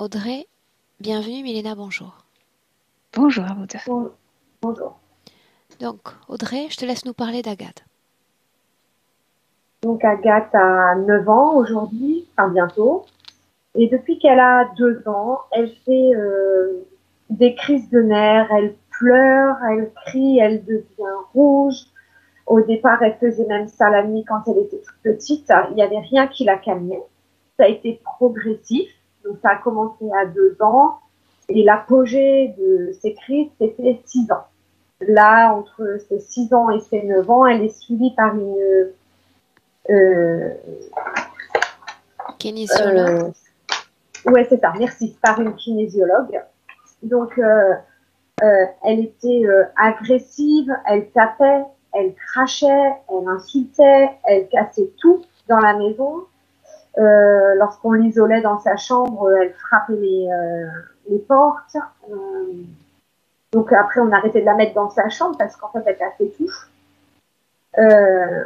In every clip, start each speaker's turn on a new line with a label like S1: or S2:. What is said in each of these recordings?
S1: Audrey, bienvenue, Milena, bonjour.
S2: Bonjour à vous deux.
S3: Bonjour.
S1: Donc, Audrey, je te laisse nous parler d'Agathe.
S3: Donc Agathe a 9 ans aujourd'hui, enfin bientôt. Et depuis qu'elle a 2 ans, elle fait des crises de nerfs, elle pleure, elle crie, elle devient rouge. Au départ, elle faisait même ça la nuit quand elle était toute petite. Il n'y avait rien qui la calmait. Ça a été progressif. Donc ça a commencé à 2 ans. Et l'apogée de ces crises, c'était 6 ans. Là, entre ses 6 ans et ses 9 ans, elle est suivie par une euh,
S1: Kinésiologue.
S3: euh, ouais, c'est ça, merci, par une kinésiologue. Donc, elle était agressive, elle tapait, elle crachait, elle insultait, elle cassait tout dans la maison. Lorsqu'on l'isolait dans sa chambre, elle frappait les portes. Donc après, on arrêtait de la mettre dans sa chambre parce qu'en fait, elle cassait tout. Euh,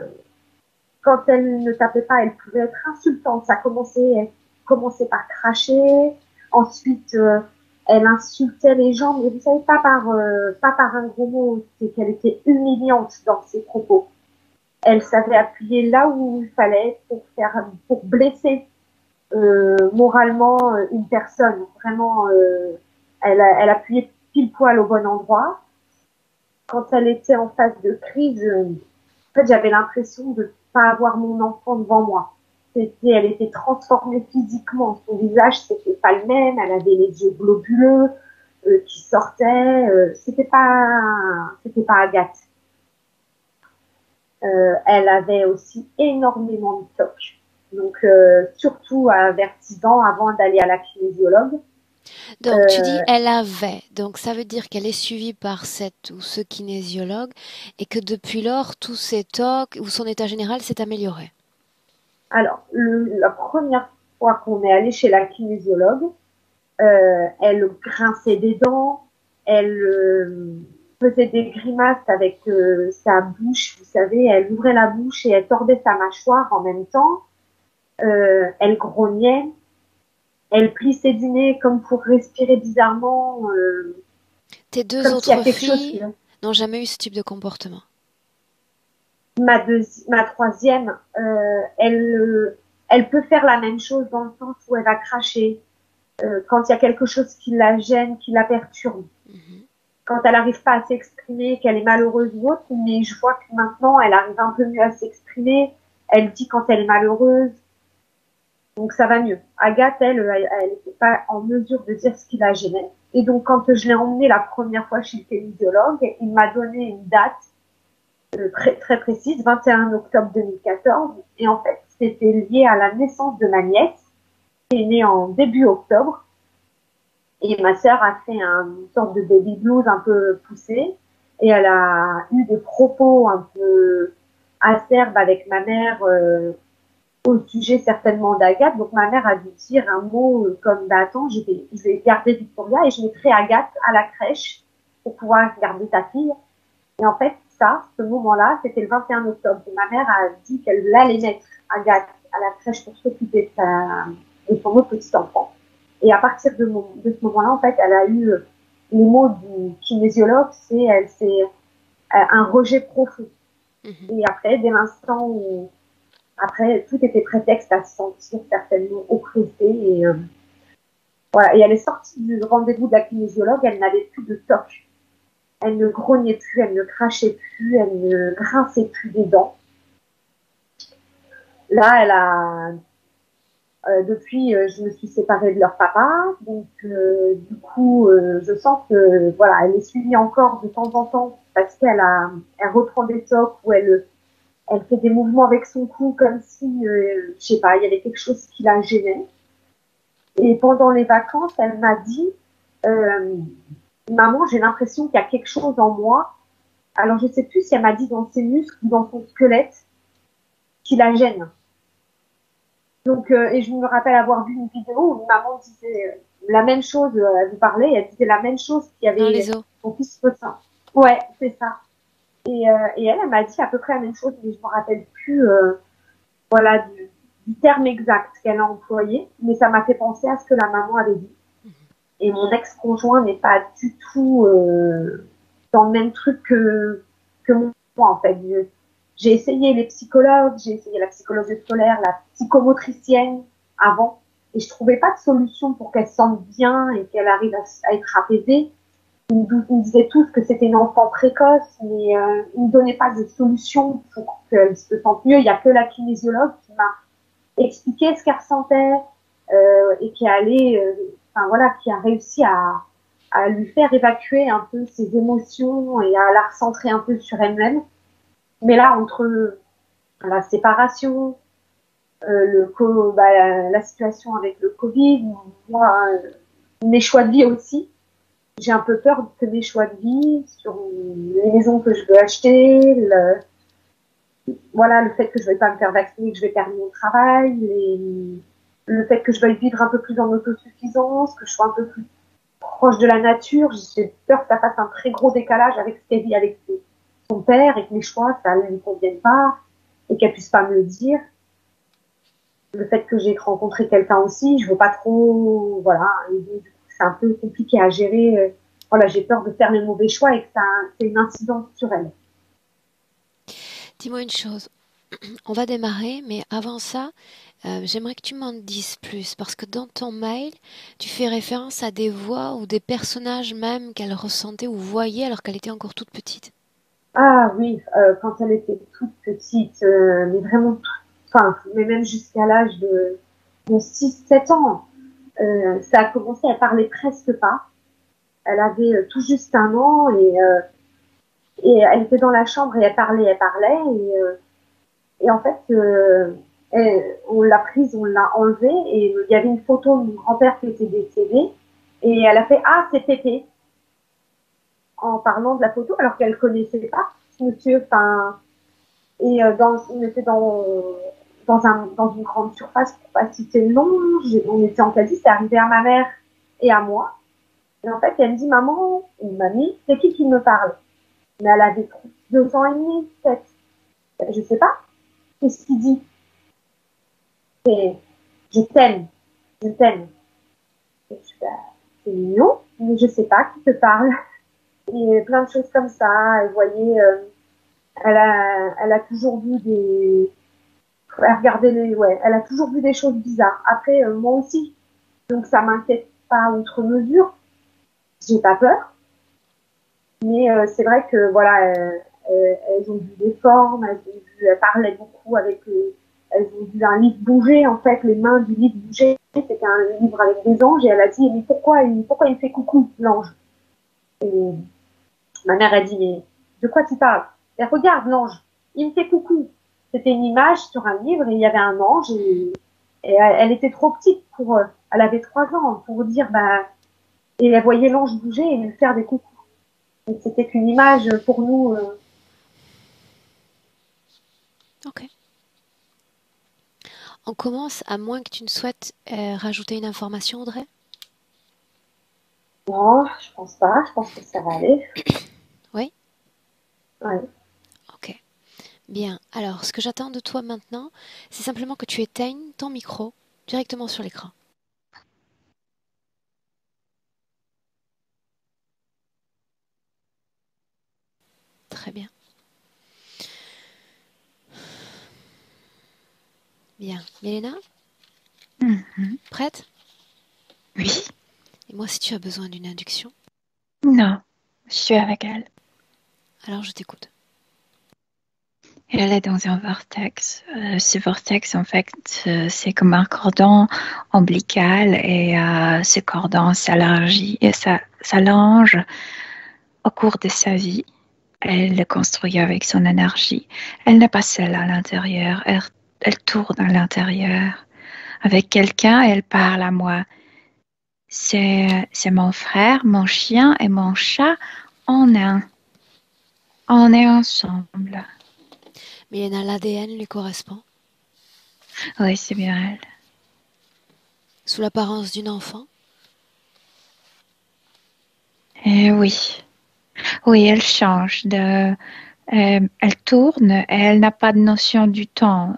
S3: Quand elle ne tapait pas, elle pouvait être insultante. Elle commençait par cracher. Ensuite, elle insultait les gens, mais vous savez, pas par un gros mot, c'est qu'elle était humiliante dans ses propos. Elle savait appuyer là où il fallait pour blesser moralement une personne. Vraiment, elle appuyait pile poil au bon endroit. Quand elle était en phase de crise, en fait, j'avais l'impression de pas avoir mon enfant devant moi. Elle était transformée physiquement. Son visage, c'était pas le même. Elle avait les yeux globuleux qui sortaient. C'était pas Agathe. Elle avait aussi énormément de TOC. Donc, surtout vers 6 ans, avant d'aller à la kinésiologue.
S1: Donc, tu dis
S3: Euh,
S1: elle avait. Donc, ça veut dire qu'elle est suivie par cette ou ce kinésiologue et que depuis lors, tous ses tocs ou son état général s'est amélioré.
S3: alors, la première fois qu'on est allé chez la kinésiologue, elle grinçait des dents, elle faisait des grimaces avec sa bouche, vous savez, elle ouvrait la bouche et elle tordait sa mâchoire en même temps. Elle grognait, elle plissait du nez comme pour respirer bizarrement,
S1: Tes deux
S3: comme s'il y a
S1: autres
S3: quelque chose qui...
S1: filles n'ont jamais eu ce type de comportement.
S3: Ma troisième, elle peut faire la même chose dans le sens où elle va cracher quand il y a quelque chose qui la gêne, qui la perturbe.
S1: Mhm.
S3: Quand elle n'arrive pas à s'exprimer, qu'elle est malheureuse ou autre, mais je vois que maintenant, elle arrive un peu mieux à s'exprimer. Elle dit quand elle est malheureuse, donc ça va mieux. Agathe, elle n'était pas en mesure de dire ce qui la gênait. Et donc, quand je l'ai emmenée la première fois chez le kinésiologue, il m'a donné une date très, très précise, 21 octobre 2014. Et en fait, c'était lié à la naissance de ma nièce, qui est née en début octobre. Et ma sœur a fait une sorte de baby blues un peu poussé. Et elle a eu des propos un peu acerbes avec ma mère au sujet certainement d'Agathe. Donc ma mère a dû dire un mot comme bah attends, je vais garder Victoria et je mettrai Agathe à la crèche pour pouvoir garder ta fille. Et en fait, ce moment-là, c'était le 21 octobre. Et ma mère a dit qu'elle allait mettre Agathe à la crèche pour s'occuper de son autre petit enfant. Et à partir de ce moment-là, en fait, elle a eu les mots du kinésiologue, c'est un rejet profond.
S1: Mhm.
S3: Et après, dès l'instant où, après, tout était prétexte à se sentir certainement oppressée. Et voilà. Et elle est sortie du rendez-vous de la kinésiologue, elle n'avait plus de toc. Elle ne grognait plus, elle ne crachait plus, elle ne grinçait plus des dents. Là, depuis, je me suis séparée de leur papa, donc du coup, je sens que voilà, elle est suivie encore de temps en temps parce elle reprend des tocs où elle fait des mouvements avec son cou comme si, je sais pas, il y avait quelque chose qui la gênait. Et pendant les vacances, elle m'a dit, euh, maman, j'ai l'impression qu'il y a quelque chose en moi. Alors je sais plus si elle m'a dit dans ses muscles ou dans son squelette qui la gêne. Donc, et je me rappelle avoir vu une vidéo où une maman disait la même chose, elle vous parlait, elle disait la même chose qu'il y
S1: Dans les
S3: avait
S1: os.
S3: son fils potin. Ouais, c'est ça. Et elle m'a dit à peu près la même chose, mais je me rappelle plus, voilà, du terme exact qu'elle a employé, mais ça m'a fait penser à ce que la maman avait dit. Et mon ex-conjoint n'est pas du tout dans le même truc que moi, en fait. J'ai essayé les psychologues, j'ai essayé la psychologue scolaire, la psychomotricienne avant, et je trouvais pas de solution pour qu'elle se sente bien et qu'elle arrive à être apaisée. Ils me disaient tous que c'était une enfant précoce, mais ils me donnaient pas de solution pour qu'elle se sente mieux. Il y a que la kinésiologue qui m'a expliqué ce qu'elle ressentait et qui allait, enfin voilà, qui a réussi à lui faire évacuer un peu ses émotions et à la recentrer un peu sur elle-même. Mais là, entre la séparation, la situation avec le Covid, moi, mes choix de vie aussi, j'ai un peu peur que mes choix de vie sur les maisons que je veux acheter, le fait que je vais pas me faire vacciner, que je vais perdre mon travail, le fait que je veuille vivre un peu plus en autosuffisance, que je sois un peu plus proche de la nature. J'ai peur que ça fasse un très gros décalage avec ce qu'elle vit avec son père et que mes choix, ça ne lui convienne pas et qu'elle puisse pas me le dire. Le fait que j'ai rencontré quelqu'un aussi, je veux pas trop, voilà, et donc, du coup, c'est un peu compliqué à gérer. Voilà, j'ai peur de faire les mauvais choix et que ça ait une incidence sur elle.
S1: Dis-moi une chose. On va démarrer, mais avant ça, j'aimerais que tu m'en dises plus, parce que dans ton mail, tu fais référence à des voix ou des personnages même qu'elle ressentait ou voyait alors qu'elle était encore toute petite.
S3: Ah oui, quand elle était toute petite, mais vraiment, enfin, mais même jusqu'à l'âge de 6-7 ans, ça a commencé, elle parlait presque pas. Elle avait tout juste 1 an et elle était dans la chambre et elle parlait et en fait, on l'a prise, on l'a enlevée et il y avait une photo de mon grand-père qui était décédé et elle a fait ah c'est Pépé en parlant de la photo alors qu'elle connaissait pas ce monsieur. Enfin et on était dans une grande surface pour pas citer le nom. On était en quasi, c'est arrivé à ma mère et à moi. Et en fait, elle me dit maman ou mamie, c'est qui me parle? Mais elle avait 2 ans et demi peut-être. Je sais pas. Qu'est-ce qu'il dit? C'est je t'aime, je t'aime. Et je suis c'est mignon, mais je sais pas qui te parle. Et plein de choses comme ça. Et vous voyez, elle a toujours vu elle a toujours vu des choses bizarres. Après, moi aussi. Donc ça m'inquiète pas outre mesure. J'ai pas peur. Mais c'est vrai que voilà, elles ont vu des formes, elles parlaient beaucoup elles ont vu un livre bouger en fait, les mains du livre bouger. C'était un livre avec des anges et elle a dit mais pourquoi il fait coucou l'ange? Et ma mère a dit mais de quoi tu parles? Et regarde l'ange, il me fait coucou. C'était une image sur un livre et il y avait un ange et elle était trop petite elle avait 3 ans pour dire et elle voyait l'ange bouger et lui faire des coucous. Et c'était qu'une image pour nous.
S1: Ok. On commence, à moins que tu ne souhaites rajouter une information, Audrey?
S3: Non, je pense pas. Je pense que ça va aller.
S1: Oui?
S3: Ouais.
S1: Ok. Bien. Alors, ce que j'attends de toi maintenant, c'est simplement que tu éteignes ton micro directement sur l'écran. Très bien. Bien. Milena,
S2: Mhm.
S1: prête?
S2: Oui.
S1: Et moi, si tu as besoin d'une induction,
S2: Non, je suis avec elle.
S1: alors je t'écoute.
S2: Elle est dans un vortex. Ce vortex, en fait, c'est comme un cordon ombilical et ce cordon s'élargit et s'allonge au cours de sa vie. Elle le construit avec son énergie. Elle n'est pas seule à l'intérieur. Elle tourne à l'intérieur. Avec quelqu'un, elle parle à moi. C'est mon frère, mon chien et mon chat en un. On est ensemble.
S1: Milena, l'ADN lui correspond,
S2: Oui, c'est bien elle.
S1: sous l'apparence d'une enfant.
S2: Et oui. Oui, elle change elle tourne et elle n'a pas de notion du temps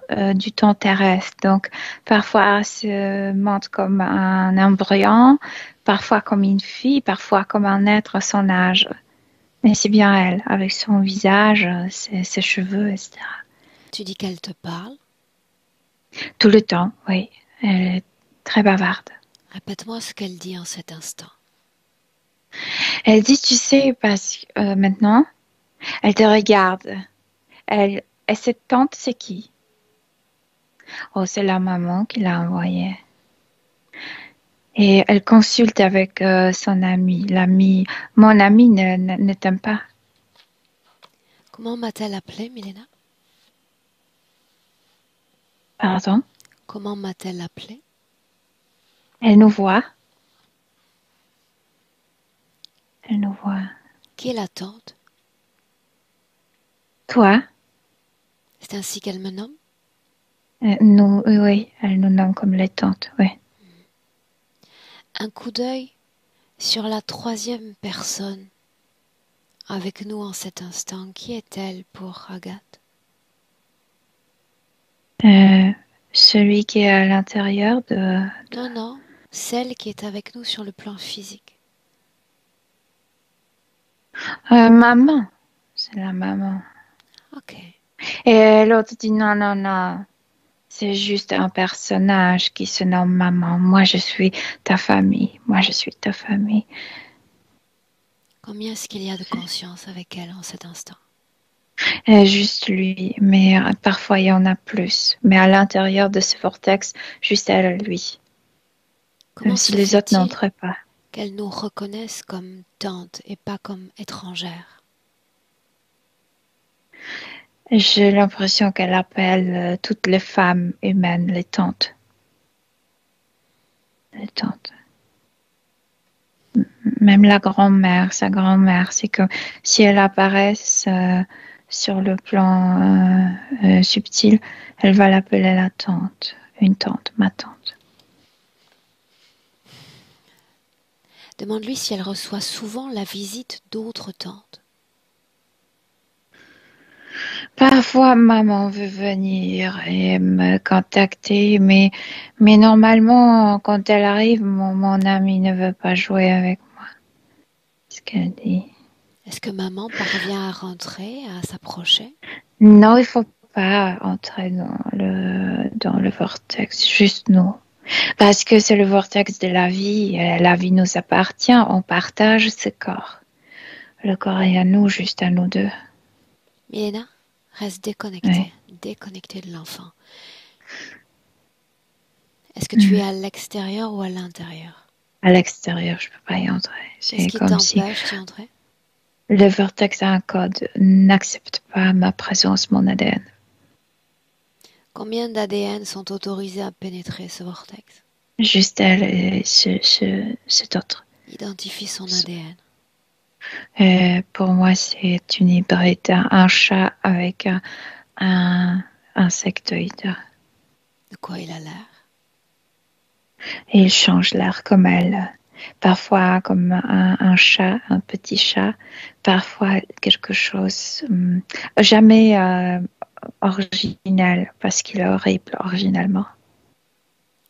S2: terrestre. Donc, parfois, elle se montre comme un embryon, parfois comme une fille, parfois comme un être à son âge. Mais c'est bien elle, avec son visage, ses cheveux, etc.
S1: Tu dis qu'elle te parle.
S2: Tout le temps, oui. Elle est très bavarde.
S1: Répète-moi ce qu'elle dit en cet instant.
S2: Elle dit, tu sais, parce que maintenant, elle te regarde. Et cette tante, c'est qui? Oh, c'est la maman qui l'a envoyée. Et elle consulte avec son ami. Mon ami ne t'aime pas.
S1: Comment m'a-t-elle appelé, Milena?
S2: Pardon?
S1: Comment m'a-t-elle appelé?
S2: Elle nous voit. Elle nous voit.
S1: Qui est la tante?
S2: Toi?
S1: C'est ainsi qu'elle me nomme?
S2: Nous, oui, elle nous nomme comme les tantes, oui.
S1: Un coup d'œil sur la troisième personne avec nous en cet instant. Qui est-elle pour Agathe?
S2: Celui qui est à l'intérieur de...
S1: Non, non, celle qui est avec nous sur le plan physique.
S2: Maman. C'est la maman.
S1: Ok.
S2: Et l'autre dit non, non, non. C'est juste un personnage qui se nomme maman. Moi, je suis ta famille. Moi, je suis ta famille.
S1: Combien est-ce qu'il y a de conscience avec elle en cet instant?
S2: Juste lui. Mais parfois, il y en a plus. Mais à l'intérieur de ce vortex, juste elle, lui.
S1: Comment
S2: Si
S1: se
S2: les autres
S1: fait-il
S2: n'entraient pas.
S1: qu'elle nous reconnaisse comme tante et pas comme étrangère?
S2: J'ai l'impression qu'elle appelle toutes les femmes humaines les tantes. Les tantes. Même la grand-mère, sa grand-mère, c'est comme si elle apparaît sur le plan subtil, elle va l'appeler la tante, une tante, ma tante.
S1: Demande-lui si elle reçoit souvent la visite d'autres tantes.
S2: Parfois, maman veut venir et me contacter, mais normalement, quand elle arrive, mon amie ne veut pas jouer avec moi. C'est ce qu'elle dit.
S1: Est-ce que maman parvient à rentrer, à s'approcher?
S2: Non, il faut pas entrer dans le vortex, juste nous. Parce que c'est le vortex de la vie. La vie nous appartient. On partage ce corps. Le corps est à nous, juste à nous deux.
S1: Milena, reste déconnectée,
S2: Oui.
S1: déconnectée de l'enfant. Est-ce que tu es
S2: Mm.
S1: à l'extérieur ou à l'intérieur?
S2: À l'extérieur, je peux pas y entrer.
S1: Qu'est-ce
S2: C'est
S1: qui
S2: comme si
S1: t'empêche d'y entrer?
S2: le vortex a un code. N'accepte pas ma présence, mon ADN.
S1: Combien d'ADN sont autorisés à pénétrer ce vortex?
S2: Juste elle et cet autre.
S1: Identifie son ADN.
S2: Pour moi, c'est une hybride. Un chat avec un insectoïde.
S1: De quoi il a l'air?
S2: Et il change l'air comme elle. Parfois comme un chat, un petit chat. Parfois quelque chose jamais original parce qu'il est horrible originalement.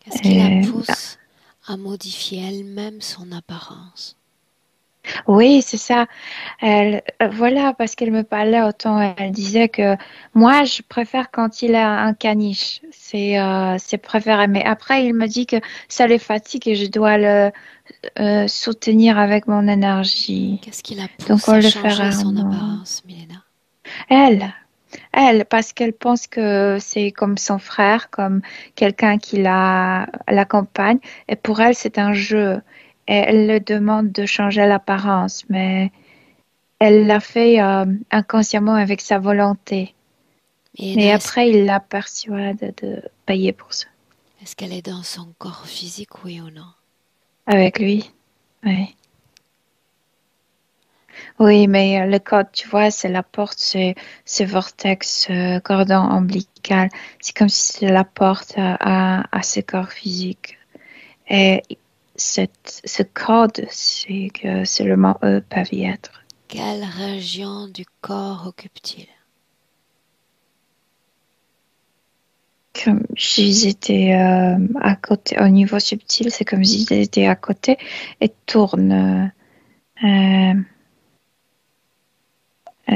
S1: Qu'est-ce qui la pousse à modifier elle-même son apparence?
S2: Oui, c'est ça. Voilà, parce qu'elle me parlait autant, elle disait que moi, je préfère quand il a un caniche. C'est préféré. Mais après, il me dit que ça les fatigue et je dois le soutenir avec mon énergie.
S1: Qu'est-ce qui la
S2: Donc,
S1: pousse
S2: on
S1: à
S2: le
S1: changer
S2: fera
S1: son
S2: rarement.
S1: apparence, Milena?
S2: Elle, elle, parce qu'elle pense que c'est comme son frère, comme quelqu'un qui l'accompagne. Et pour elle, c'est un jeu. Et elle le demande de changer l'apparence, mais elle l'a fait inconsciemment avec sa volonté. Mais
S1: Milena,
S2: après, il la persuade de payer pour ça.
S1: est-ce qu'elle est dans son corps physique, oui ou non?
S2: Avec lui, oui. Oui, mais le code, tu vois, c'est la porte, c'est ce vortex, cordon ombilical. C'est comme si c'est la porte à ce corps physique. Et ce code, c'est que seulement eux peuvent y être.
S1: Quelle région du corps occupe-t-il?
S2: comme s'ils étaient à côté, au niveau subtil, c'est comme s'ils étaient à côté et tournent.
S1: À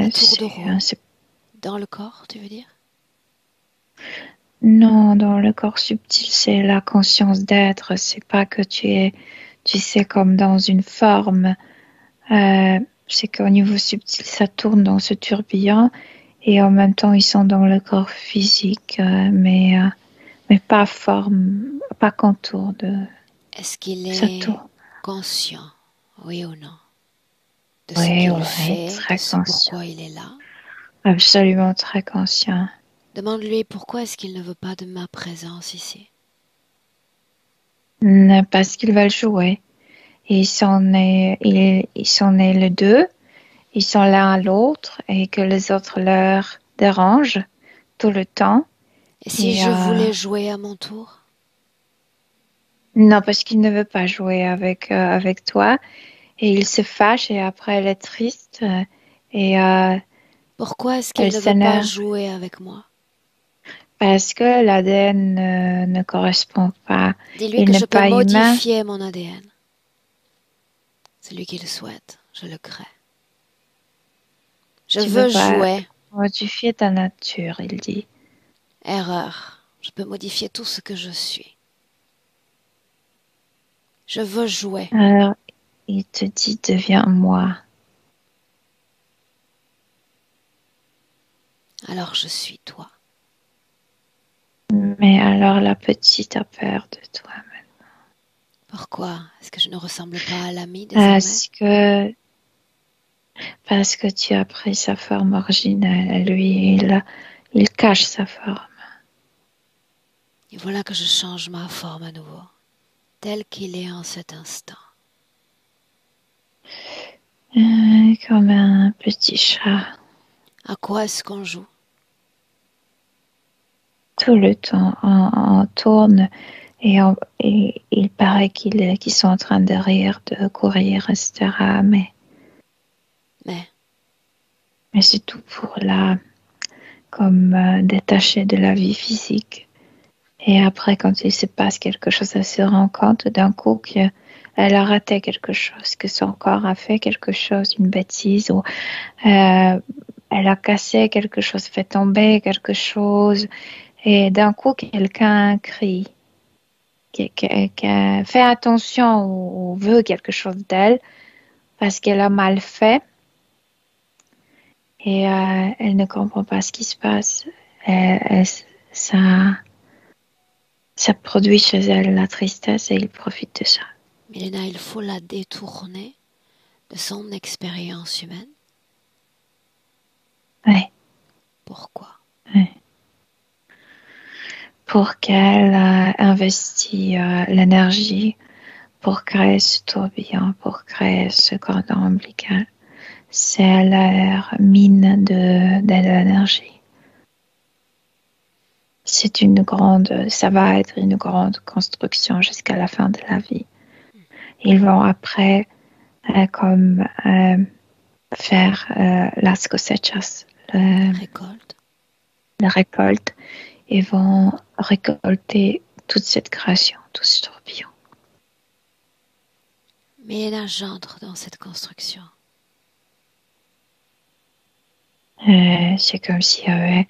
S1: tour de rôle. Dans le corps, tu veux dire?
S2: Non, dans le corps subtil, c'est la conscience d'être. C'est pas que tu sais, comme dans une forme. C'est qu'au niveau subtil, ça tourne dans ce tourbillon et en même temps, ils sont dans le corps physique, mais pas forme, pas contour de.
S1: Est-ce qu'il
S2: Ça
S1: est
S2: tourne.
S1: conscient, oui ou non, de ce
S2: Oui,
S1: qu'il
S2: oui,
S1: fait, de
S2: très
S1: ce
S2: conscient.
S1: pourquoi il est là?
S2: Absolument très conscient.
S1: Demande-lui pourquoi est-ce qu'il ne veut pas de ma présence ici.
S2: Parce qu'ils veulent jouer. Ils sont nés les deux. Ils sont l'un à l'autre et que les autres leur dérangent tout le temps.
S1: Et si je voulais jouer à mon tour?
S2: Non, parce qu'il ne veut pas jouer avec toi et il se fâche et après elle est triste et
S1: Pourquoi est-ce qu'il
S2: elle
S1: ne veut pas
S2: s'énerve
S1: jouer avec moi?
S2: parce que l'ADN ne correspond pas.
S1: Dis-lui
S2: Il
S1: que
S2: n'est
S1: je peux
S2: pas humain.
S1: modifier mon ADN. C'est lui qui le souhaite, je le crée. Je
S2: Tu ne peux
S1: veux
S2: pas
S1: jouer.
S2: modifier ta nature, il dit.
S1: Erreur. Je peux modifier tout ce que je suis. Je veux jouer.
S2: Alors, il te dit, deviens moi.
S1: Alors je suis toi.
S2: Mais alors la petite a peur de toi.
S1: Pourquoi? Est-ce que je ne ressemble pas à l'ami désormais?
S2: Parce que tu as pris sa forme originelle. Lui, il cache sa forme.
S1: Et voilà que je change ma forme à nouveau, tel qu'il est en cet instant.
S2: Comme un petit chat.
S1: À quoi est-ce qu'on joue?
S2: Tout le temps, on tourne et il paraît qu'ils sont en train de rire, de courir, etc.
S1: Mais
S2: c'est tout pour là, comme détaché de la vie physique. Et après, quand il se passe quelque chose, elle se rend compte d'un coup qu'elle a raté quelque chose, que son corps a fait quelque chose, une bêtise, ou elle a cassé quelque chose, fait tomber quelque chose, et d'un coup, quelqu'un crie, qui fait attention ou veut quelque chose d'elle, parce qu'elle a mal fait, et elle ne comprend pas ce qui se passe. Ça, ça produit chez elle la tristesse et il profite de ça.
S1: Milena, il faut la détourner de son expérience humaine.
S2: Ouais,
S1: Pourquoi?
S2: ouais. Pour qu'elle investisse l'énergie pour créer ce tourbillon, pour créer ce cordon ombilical. C'est leur mine de l'énergie. Ça va être une grande construction jusqu'à la fin de la vie. Ils vont après comme faire las cosechas,
S1: Récolte.
S2: la récolte, et vont récolter toute cette création, tout ce tourbillon.
S1: Milena, j'entre dans cette construction.
S2: C'est comme s'il y avait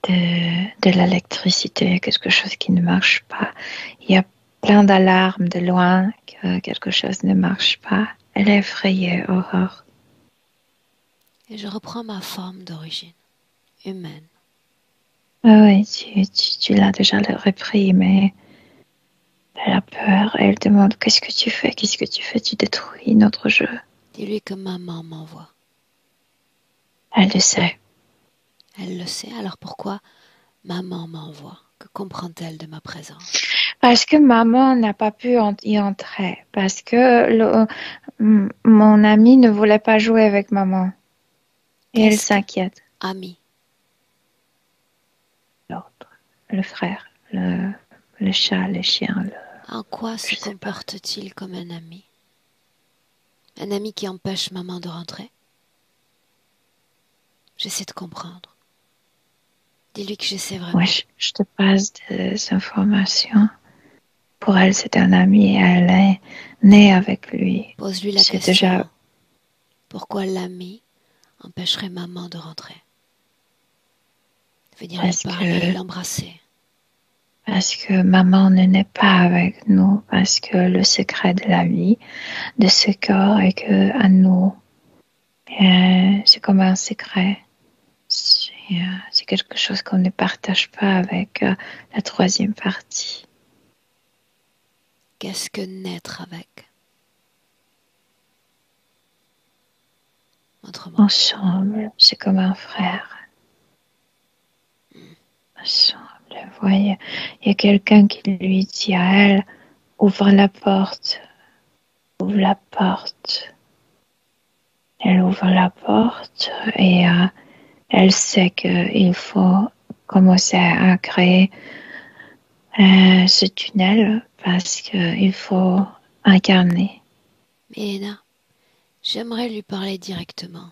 S2: de l'électricité, quelque chose qui ne marche pas. Il y a plein d'alarmes de loin que quelque chose ne marche pas. Elle est effrayée, Aurore.
S1: Et je reprends ma forme d'origine, humaine.
S2: Oui, tu l'as déjà repris, mais elle a peur. Elle demande qu'est-ce que tu fais? Qu'est-ce que tu fais? Tu détruis notre jeu.
S1: Dis-lui que maman m'envoie.
S2: Elle le sait.
S1: Elle le sait, alors pourquoi maman m'envoie? Que comprend-elle de ma présence?
S2: Parce que maman n'a pas pu y entrer. Parce que mon amie ne voulait pas jouer avec maman. Et elle
S1: Qu'est-ce
S2: s'inquiète.
S1: qu'ami?
S2: L'autre, le frère, le chat, le chien,
S1: En quoi se
S2: je sais pas.
S1: comporte-t-il comme un ami? Un ami qui empêche maman de rentrer? J'essaie de comprendre. Dis-lui que je sais vraiment.
S2: Ouais, je te passe des informations. Pour elle, c'est un ami. Elle est née avec lui.
S1: Pose-lui la
S2: C'est
S1: question.
S2: déjà
S1: Pourquoi l'ami empêcherait maman de rentrer? Venir lui
S2: parce
S1: parler,
S2: que
S1: l'embrasser.
S2: maman ne naît pas avec nous. Parce que le secret de la vie, de ce corps, est que à nous, c'est comme un secret. C'est quelque chose qu'on ne partage pas avec la troisième partie.
S1: Qu'est-ce que naître avec? Autrement.
S2: Ensemble, c'est comme un frère. Ensemble, voyez, il y a quelqu'un qui lui dit à elle, ouvre la porte, ouvre la porte. Elle ouvre la porte et elle sait qu'il faut commencer à créer ce tunnel parce qu'il faut incarner.
S1: Mais Héna, j'aimerais lui parler directement,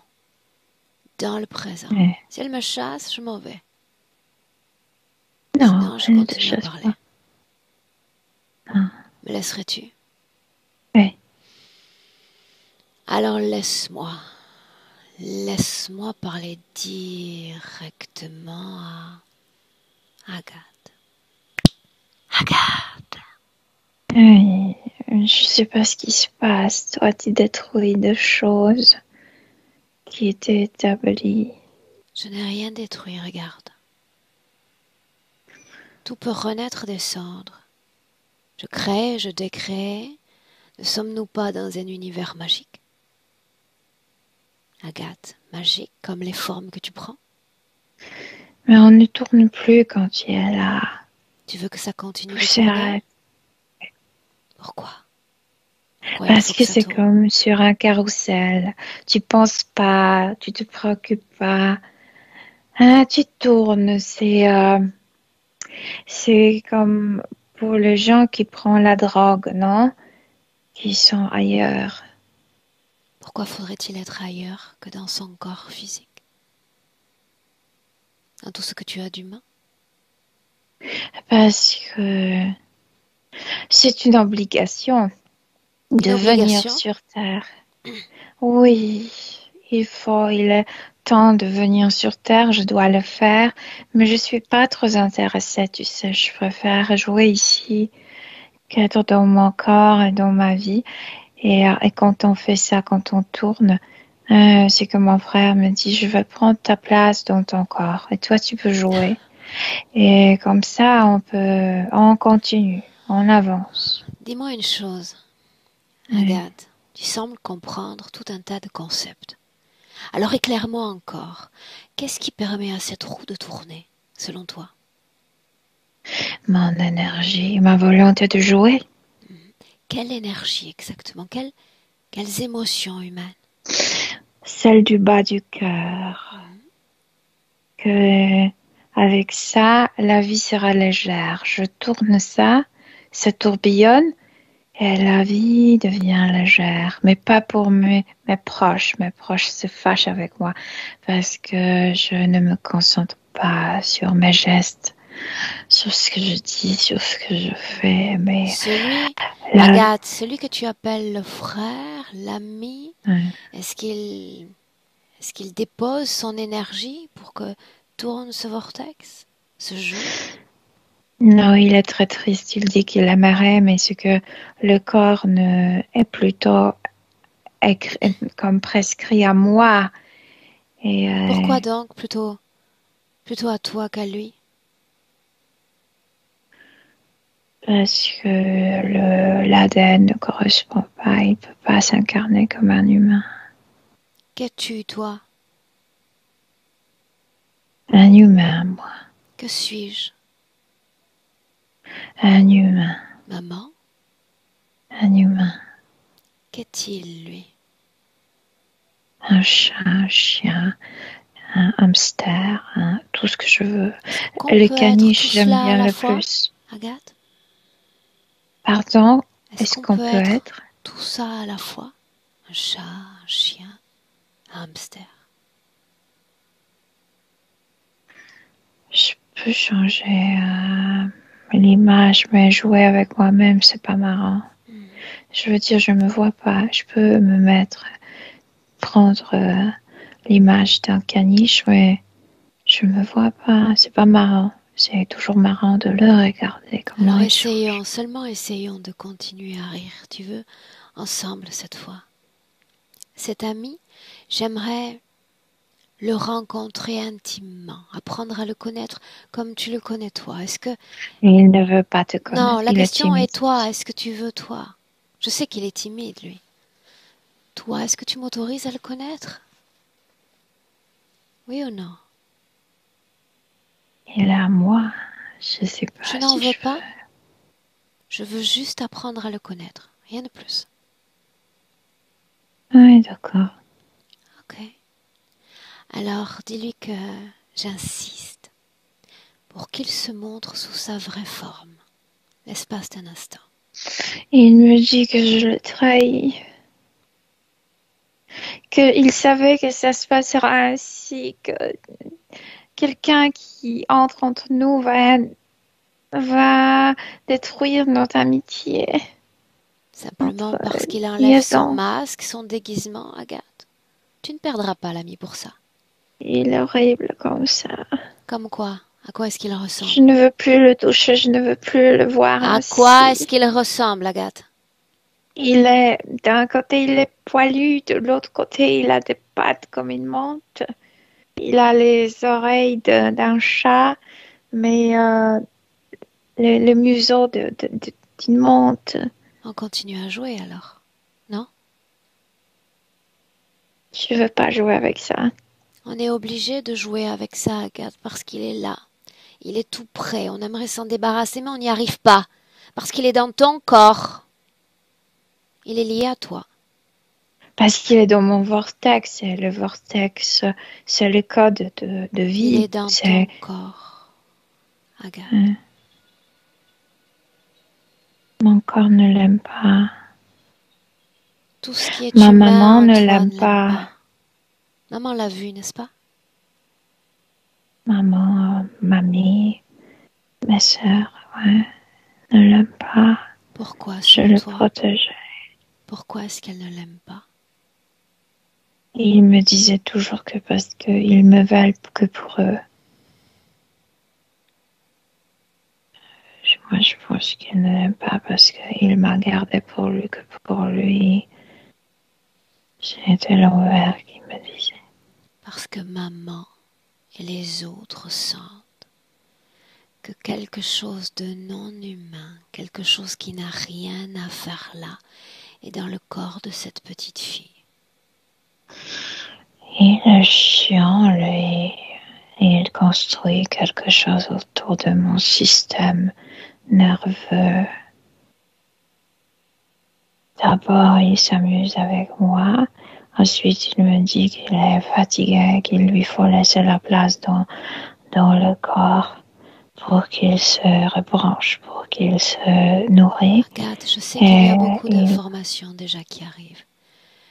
S1: dans le présent.
S2: Mais
S1: Si elle me chasse, je m'en vais.
S2: non,
S1: Sinon, je
S2: elle ne te
S1: continue à
S2: chasse
S1: parler.
S2: pas. Non.
S1: Me laisserais-tu?
S2: Oui.
S1: Alors laisse-moi. Laisse-moi parler directement à Agathe. Agathe!
S2: Oui, je sais pas ce qui se passe. Toi, tu détruis des choses qui étaient établies.
S1: Je n'ai rien détruit, regarde. Tout peut renaître des cendres. Je crée, je décrée. Ne sommes-nous pas dans un univers magique? Agathe, magique comme les formes que tu prends?
S2: Mais on ne tourne plus quand tu es là.
S1: Tu veux que ça continue de
S2: Poussez,
S1: tourner?
S2: arrête.
S1: Pourquoi? Pourquoi il
S2: Parce
S1: faut que
S2: que
S1: ça
S2: c'est
S1: tourne?
S2: comme sur un carrousel. Tu penses pas, tu te préoccupes pas. Ah, tu tournes. C'est comme pour les gens qui prennent la drogue, non? Qui sont ailleurs.
S1: Pourquoi faudrait-il être ailleurs que dans son corps physique? Dans tout ce que tu as d'humain?
S2: Parce que c'est une obligation
S1: Une
S2: de venir
S1: obligation?
S2: sur Terre. Oui, il est temps de venir sur Terre, je dois le faire, mais je suis pas trop intéressée, tu sais, je préfère jouer ici qu'être dans mon corps et dans ma vie. Et quand on fait ça, quand on tourne, c'est que mon frère me dit, je vais prendre ta place dans ton corps et toi tu peux jouer. Et comme ça, on continue, on avance.
S1: Dis-moi une chose,
S2: Oui.
S1: Agathe. Tu sembles comprendre tout un tas de concepts. Alors éclaire-moi encore. Qu'est-ce qui permet à cette roue de tourner, selon toi?
S2: Mon énergie, ma volonté de jouer.
S1: Quelle énergie exactement? Quelles émotions humaines?
S2: Celle du bas du cœur. Que avec ça, la vie sera légère. Je tourne ça tourbillonne et la vie devient légère. Mais pas pour mes proches. Mes proches se fâchent avec moi parce que je ne me concentre pas sur mes gestes, sur ce que je dis, sur ce que je fais. Mais
S1: Celui,
S2: là,
S1: Agathe, celui que tu appelles le frère, l'ami, est-ce qu'il est-ce qu'il dépose son énergie pour que tourne ce vortex, ce jeu?
S2: non, il est très triste. Il dit qu'il aimerait, mais c'est que le corps ne est plutôt comme prescrit à moi. Et
S1: Pourquoi donc plutôt à toi qu'à lui?
S2: parce que l'ADN ne correspond pas, il ne peut pas s'incarner comme un humain.
S1: Qu'es-tu, toi?
S2: Un humain, moi.
S1: Que suis-je?
S2: Un humain.
S1: Maman?
S2: Un humain.
S1: Qu'est-il, lui?
S2: Un chat, un chien, un hamster, tout ce que je veux.
S1: Est-ce qu'on
S2: Le
S1: peut être tout
S2: caniche, j'aime
S1: cela à
S2: bien
S1: la
S2: le
S1: fois,
S2: plus.
S1: Agathe?
S2: Pardon,
S1: Est-ce
S2: est-ce
S1: qu'on
S2: qu'on
S1: peut
S2: peut
S1: être
S2: être?
S1: tout ça à la fois? Un chat, un chien, un hamster.
S2: Je peux changer l'image, mais jouer avec moi-même, c'est pas marrant. Je veux dire, je me vois pas. Je peux me mettre, prendre l'image d'un caniche, mais je me vois pas. C'est pas marrant. C'est toujours marrant de le regarder, comment
S1: Alors
S2: il change.
S1: essayons de continuer à rire, tu veux, ensemble cette fois. Cet ami, j'aimerais le rencontrer intimement, apprendre à le connaître comme tu le connais toi. Est-ce que...
S2: Il ne veut pas te
S1: Non,
S2: connaître,
S1: la
S2: il est
S1: question
S2: timide.
S1: est toi, est-ce que tu veux toi? Je sais qu'il est timide, lui. Toi, est-ce que tu m'autorises à le connaître? Oui ou non?
S2: Il est à moi. Je sais
S1: Je
S2: pas
S1: n'en
S2: si
S1: veux
S2: je
S1: pas,
S2: veux.
S1: je veux juste apprendre à le connaître, rien de plus.
S2: Oui, d'accord.
S1: Ok. Alors dis-lui que j'insiste pour qu'il se montre sous sa vraie forme, l'espace d'un instant.
S2: Il me dit que je le trahis. Qu'il savait que ça se passera ainsi, que quelqu'un qui entre entre nous va détruire notre amitié,
S1: Simplement
S2: notre
S1: parce qu'il enlève son
S2: liaison.
S1: masque, son déguisement, Agathe. Tu ne perdras pas l'ami pour ça.
S2: Il est horrible comme ça.
S1: Comme quoi? À quoi est-ce qu'il
S2: Je
S1: ressemble?
S2: ne veux plus le toucher, je ne veux plus le voir
S1: À quoi est-ce
S2: ainsi.
S1: qu'il ressemble, Agathe?
S2: Il est, d'un côté, il est poilu, de l'autre côté, il a des pattes comme une menthe. Il a les oreilles d'un chat, mais le museau d'une menthe.
S1: On continue à jouer alors, non?
S2: Je veux pas jouer avec ça.
S1: On est obligé de jouer avec ça, Agathe, parce qu'il est là. Il est tout près. On aimerait s'en débarrasser, mais on n'y arrive pas. Parce qu'il est dans ton corps. Il est lié à toi.
S2: Parce qu'il est dans mon vortex, et le vortex, c'est le code de
S1: Il
S2: vie.
S1: est dans
S2: C'est
S1: ton corps, Agathe.
S2: euh, mon corps ne l'aime pas.
S1: Tout ce qui est
S2: Ma
S1: humain
S2: maman
S1: en
S2: ne
S1: toi
S2: l'aime
S1: ne l'aime
S2: pas.
S1: pas. Maman l'a vu, n'est-ce pas?
S2: Maman, mamie, mes sœurs, ouais, ne l'aiment pas.
S1: Pourquoi,
S2: Je
S1: selon
S2: le
S1: toi?
S2: protège.
S1: Pourquoi est-ce qu'elle ne l'aime pas?
S2: Et ils me disaient toujours que parce qu'ils me veulent que pour eux. Moi, je pense qu'il ne l'aime pas parce qu'il m'a gardé pour lui que pour lui. C'était l'envers qui me disait.
S1: Parce que maman et les autres sentent que quelque chose de non humain, quelque chose qui n'a rien à faire là, est dans le corps de cette petite fille.
S2: Il est chiant, lui. Il construit quelque chose autour de mon système nerveux. D'abord, il s'amuse avec moi. Ensuite, il me dit qu'il est fatigué, qu'il lui faut laisser la place dans le corps pour qu'il se rebranche, pour qu'il se nourrit.
S1: Agathe, je sais qu'il y
S2: Et
S1: a beaucoup
S2: il
S1: d'informations déjà qui arrivent.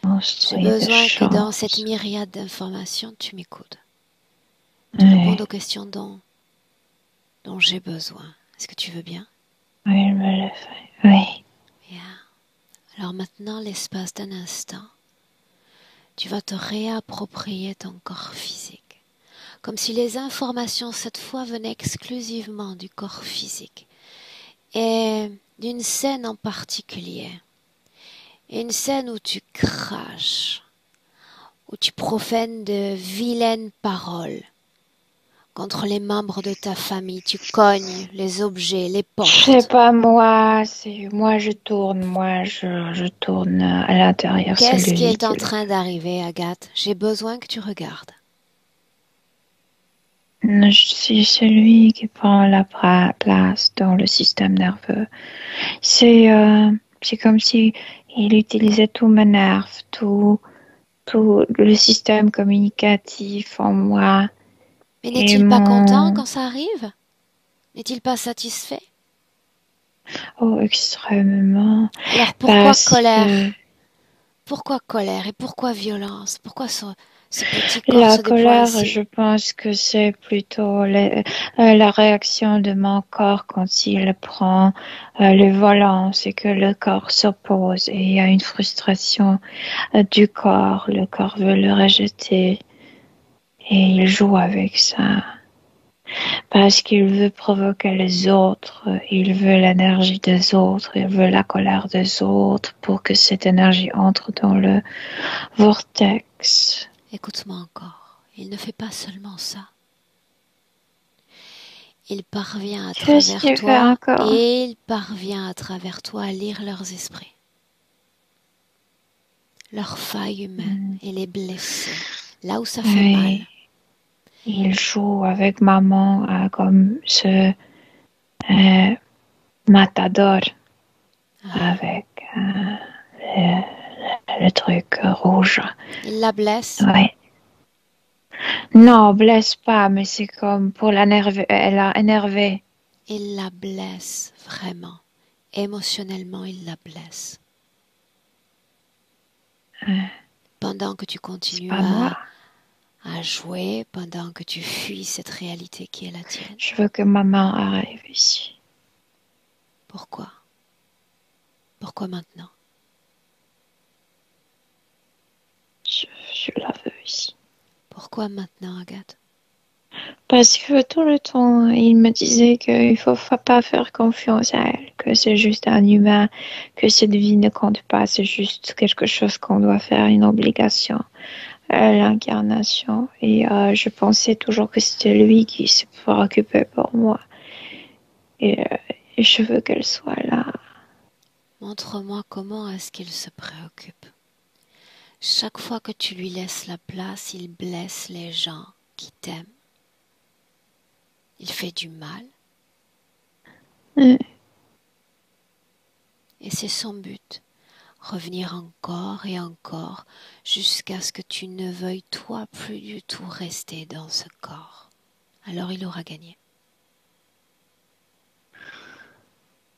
S1: J'ai
S2: construit des
S1: besoin que dans cette
S2: choses.
S1: myriade d'informations, tu m'écoutes. Tu réponds
S2: Oui,
S1: aux questions dont j'ai besoin. Est-ce que tu veux bien?
S2: oui, il me le fait. Oui.
S1: Bien. Alors maintenant, l'espace d'un instant, tu vas te réapproprier ton corps physique. Comme si les informations cette fois venaient exclusivement du corps physique. Et d'une scène en particulier. Une scène où tu craches, où tu profères de vilaines paroles contre les membres de ta famille. Tu cognes les objets, les
S2: C'est
S1: portes.
S2: pas moi, c'est moi je tourne à l'intérieur, c'est
S1: Qu'est-ce qui
S2: lui
S1: est
S2: qui
S1: en
S2: le
S1: train d'arriver, Agathe? J'ai besoin que tu regardes.
S2: fait. C'est celui qui prend la place dans le système nerveux. C'est comme si il utilisait tous mes nerfs, tout le système communicatif en moi
S1: Mais
S2: et
S1: n'est-il pas content
S2: mon
S1: quand ça arrive? N'est-il pas satisfait?
S2: extrêmement
S1: Alors pourquoi
S2: parce que
S1: colère? Pourquoi colère et pourquoi violence? Pourquoi Ce petit corps
S2: La
S1: se déploie
S2: colère,
S1: ainsi.
S2: je pense que c'est plutôt la réaction de mon corps quand il prend le volant. C'est que le corps s'oppose et il y a une frustration du corps. Le corps veut le rejeter et il joue avec ça. Parce qu'il veut provoquer les autres, il veut l'énergie des autres, il veut la colère des autres pour que cette énergie entre dans le vortex.
S1: Écoute-moi encore. Il ne fait pas seulement ça. Il parvient à
S2: Qu'est-ce
S1: travers
S2: qu'il fait
S1: toi
S2: encore?
S1: et il parvient à travers toi à lire leurs esprits, leurs failles humaines et les blesser là où ça fait mal.
S2: Oui, il joue avec maman comme ce matador avec le truc rouge.
S1: Il la blesse.
S2: Oui. Non, blesse pas, mais c'est comme pour l'énerver. Elle a énervé.
S1: Il la blesse vraiment. Émotionnellement, il la blesse. Pendant que tu
S2: C'est
S1: continues
S2: pas moi.
S1: à jouer, pendant que tu fuis cette réalité qui est la tienne.
S2: Je veux que maman arrive ici.
S1: Pourquoi? Pourquoi maintenant?
S2: Je la veux ici.
S1: Pourquoi maintenant, Agathe?
S2: Parce que tout le temps, il me disait qu'il ne faut pas faire confiance à elle, que c'est juste un humain, que cette vie ne compte pas, c'est juste quelque chose qu'on doit faire, une obligation, l'incarnation. Et je pensais toujours que c'était lui qui se préoccupait pour moi. Et, et je veux qu'elle soit là.
S1: Montre-moi comment est-ce qu'il se préoccupe. Chaque fois que tu lui laisses la place, il blesse les gens qui t'aiment. Il fait du mal.
S2: Mm.
S1: Et c'est son but. Revenir encore et encore jusqu'à ce que tu ne veuilles toi plus du tout rester dans ce corps. Alors il aura gagné.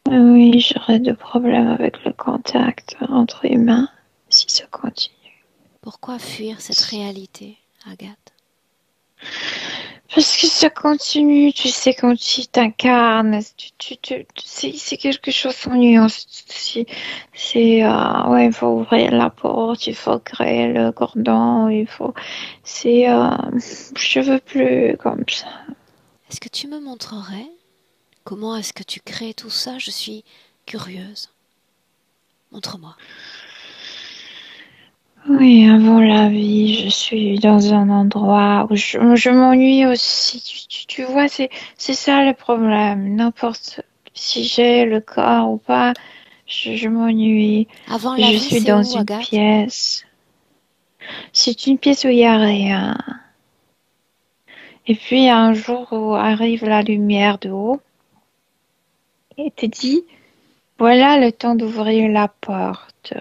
S2: Oui, j'aurais de problèmes avec le contact entre humains si ça continue.
S1: Pourquoi fuir cette réalité, Agathe?
S2: Parce que ça continue, tu sais, quand tu t'incarnes, c'est quelque chose d'ennuyant. Ouais, il faut ouvrir la porte, il faut créer le cordon, je veux plus comme ça.
S1: Est-ce que tu me montrerais comment est-ce que tu crées tout ça? Je suis curieuse. Montre-moi.
S2: Oui, avant la vie, je suis dans un endroit où je m'ennuie aussi. Tu vois, c'est ça le problème. N'importe si j'ai le corps ou pas, je m'ennuie.
S1: Avant la
S2: Je
S1: vie,
S2: suis
S1: c'est
S2: dans
S1: où,
S2: une
S1: Agathe?
S2: pièce. C'est une pièce où il n'y a rien. Et puis un jour où arrive la lumière de haut et te dit, voilà le temps d'ouvrir la porte.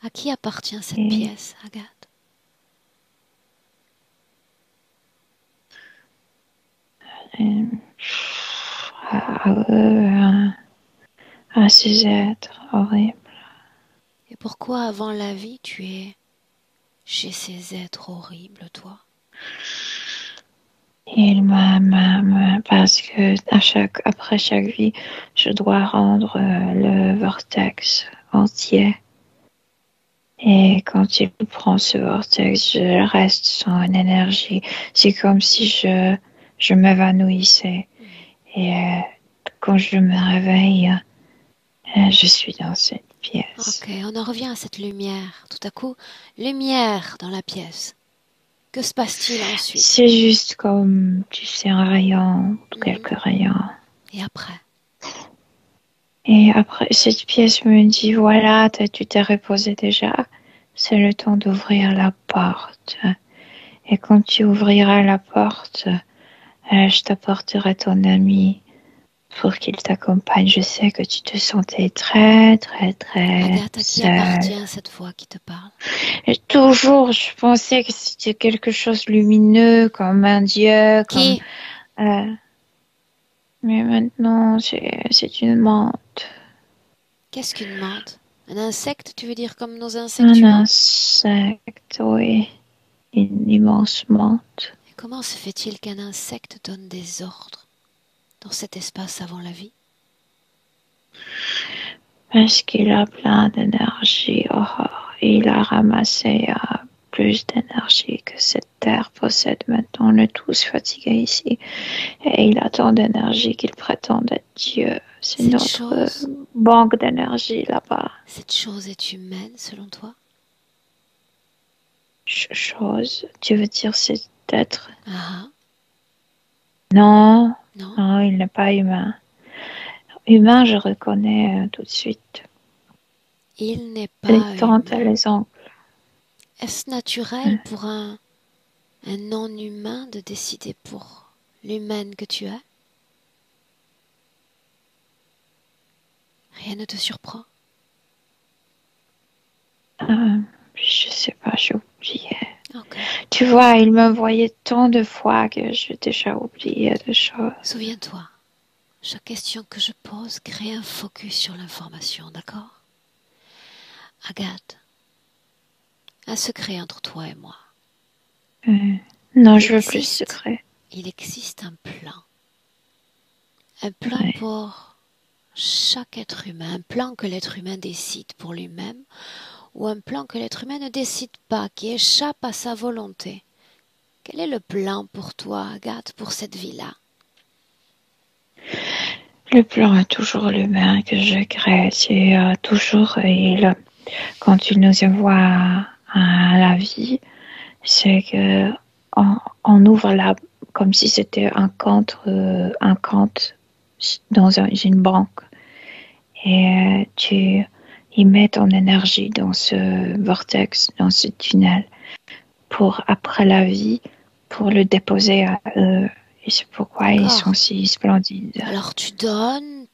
S1: À qui appartient cette
S2: Et,
S1: pièce, Agathe?
S2: et, à eux, à ces êtres horribles.
S1: Et pourquoi avant la vie, tu es chez ces êtres horribles, toi?
S2: Parce que après chaque vie, je dois rendre le vortex entier. Et quand il prend ce vortex, je reste sans une énergie. C'est comme si je m'évanouissais. Et quand je me réveille, je suis dans cette pièce.
S1: Ok, on en revient à cette lumière. Tout à coup, lumière dans la pièce. Que se passe-t-il ensuite?
S2: C'est juste comme, tu sais, un rayon, quelques rayons.
S1: Et après?
S2: Et après, cette pièce me dit, voilà, tu t'es reposé déjà. C'est le temps d'ouvrir la porte. Et quand tu ouvriras la porte, je t'apporterai ton ami pour qu'il t'accompagne. Je sais que tu te sentais très, très, très
S1: Agathe, à qui
S2: seule.
S1: appartient cette voix qui te parle?
S2: Et toujours, je pensais que c'était quelque chose de lumineux, comme un dieu, comme...
S1: Qui?
S2: Mais maintenant, c'est une menthe.
S1: Qu'est-ce qu'une menthe? Un insecte, tu veux dire comme nos insectes
S2: Un
S1: humains?
S2: insecte, oui. une immense menthe.
S1: Et comment se fait-il qu'un insecte donne des ordres dans cet espace avant la vie?
S2: Parce qu'il a plein d'énergie, et il a ramassé plus d'énergie que cette terre possède maintenant. On est tous fatigués ici. Et il a tant d'énergie qu'il prétend être Dieu. C'est notre banque d'énergie là-bas.
S1: Cette chose est humaine selon toi?
S2: Chose? Tu veux dire cet être?
S1: Ah.
S2: Non, il n'est pas humain. Humain, je reconnais tout de suite.
S1: Il n'est pas
S2: les tentes
S1: humain.
S2: Et les ongles.
S1: Est-ce naturel pour un non-humain de décider pour l'humaine que tu es? Rien ne te surprend?
S2: Je sais pas, j'ai oublié.
S1: Okay.
S2: Tu vois, il m'a envoyé tant de fois que j'ai déjà oublié des choses.
S1: Souviens-toi, chaque question que je pose crée un focus sur l'information, d'accord? Agathe, un secret entre toi et moi.
S2: Non, je veux plus de secret.
S1: Il existe un plan. Un plan pour chaque être humain, un plan que l'être humain décide pour lui-même, ou un plan que l'être humain ne décide pas, qui échappe à sa volonté. Quel est le plan pour toi, Agathe, pour cette vie-là?
S2: Le plan est toujours l'humain que je crée. C'est toujours quand il nous envoie à la vie, c'est que on ouvre comme si c'était un compte dans une banque. Et tu y mets ton énergie dans ce vortex, dans ce tunnel, pour après la vie, pour le déposer à eux. Et c'est pourquoi ils sont si splendides.
S1: Alors tu donnes,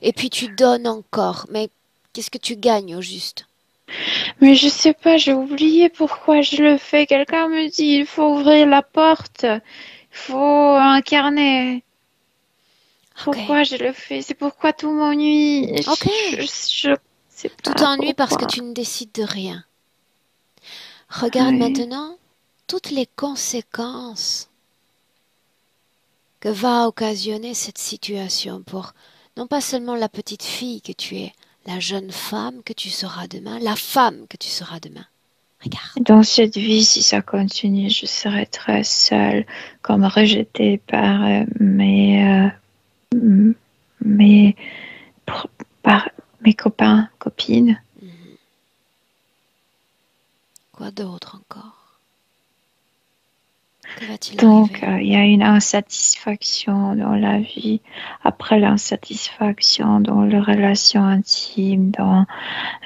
S1: et puis tu donnes encore. Mais qu'est-ce que tu gagnes au juste?
S2: Mais je sais pas, j'ai oublié pourquoi je le fais. Quelqu'un me dit, il faut ouvrir la porte, il faut incarner. Pourquoi je le fais? C'est pourquoi tout m'ennuie. Je sais pas.
S1: Tout t'ennuie parce que tu ne décides de rien. Regarde maintenant toutes les conséquences que va occasionner cette situation pour non pas seulement la petite fille que tu es, la jeune femme que tu seras demain, la femme que tu seras demain. Regarde.
S2: Dans cette vie, si ça continue, je serai très seule, comme rejetée par par mes copains, copines.
S1: Quoi d'autre encore? Que va-t-il
S2: Donc,
S1: arriver?
S2: il y a une insatisfaction dans la vie. Après l'insatisfaction dans les relations intimes, dans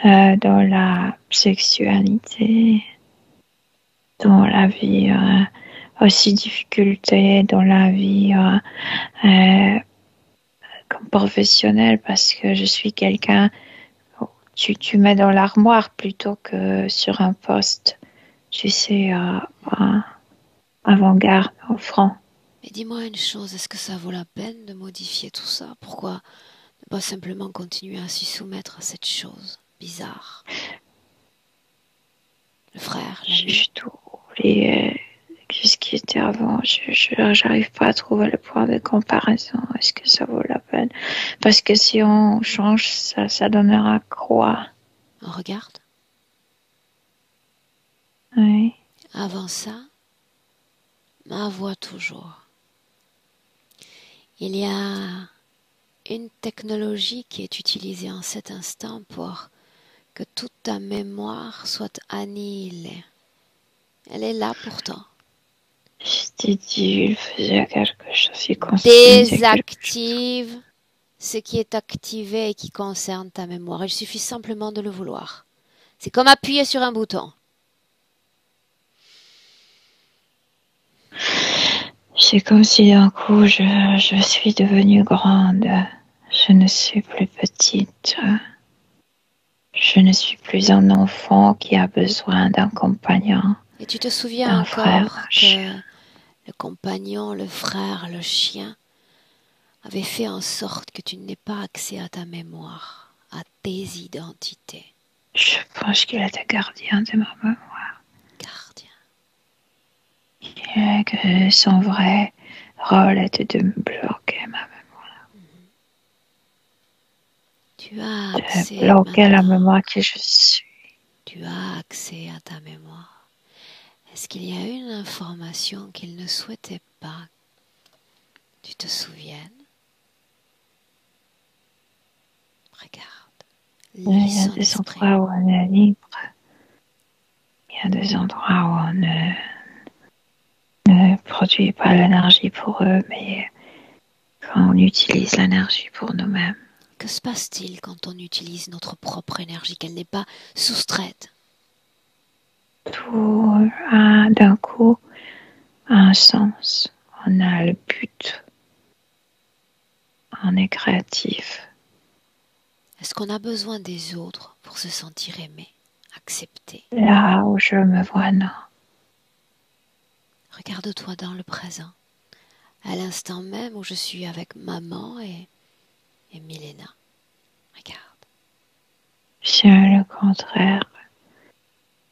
S2: la sexualité, dans la vie, aussi difficulté dans la vie comme professionnelle parce que je suis quelqu'un, tu mets dans l'armoire plutôt que sur un poste, tu sais, avant-garde, au front.
S1: Mais dis-moi une chose, est-ce que ça vaut la peine de modifier tout ça? Pourquoi ne pas simplement continuer à s'y soumettre à cette chose bizarre? Le frère, l'ami.
S2: J'ai tout oublié. Qu'est-ce qui était avant? J'arrive pas à trouver le point de comparaison. Est-ce que ça vaut la peine? Parce que si on change, ça donnera quoi?
S1: On regarde.
S2: Oui.
S1: Avant ça, ma voix toujours. Il y a une technologie qui est utilisée en cet instant pour que toute ta mémoire soit annihilée. Elle est là pourtant.
S2: Je t'ai dit, il faisait quelque chose.
S1: Désactive ce qui est activé et qui concerne ta mémoire. Il suffit simplement de le vouloir. C'est comme appuyer sur un bouton.
S2: C'est comme si d'un coup je suis devenue grande. Je ne suis plus petite. Je ne suis plus un enfant qui a besoin d'un compagnon.
S1: Et tu te souviens encore que le compagnon, le frère, le chien avait fait en sorte que tu n'aies pas accès à ta mémoire, à tes identités.
S2: Je pense qu'il était gardien de ma mémoire.
S1: Gardien.
S2: que son vrai rôle était de me bloquer ma mémoire.
S1: Tu as
S2: De
S1: accès
S2: bloquer la
S1: maintenant.
S2: mémoire que je suis.
S1: Tu as accès à ta mémoire. Est-ce qu'il y a une information qu'il ne souhaitait pas que tu te souviennes? Regarde. Lis
S2: Il y a
S1: son
S2: des
S1: esprit.
S2: endroits où on est libre. Il y a des endroits où on ne produit pas l'énergie pour eux, mais quand on utilise l'énergie pour nous-mêmes.
S1: Que se passe-t-il quand on utilise notre propre énergie, qu'elle n'est pas soustraite?
S2: Tout a d'un coup un sens. On a le but. On est créatif.
S1: Est-ce qu'on a besoin des autres pour se sentir aimé, accepté?
S2: Là où je me vois, non.
S1: Regarde-toi dans le présent, à l'instant même où je suis avec maman et Milena. Regarde.
S2: Bien le contraire.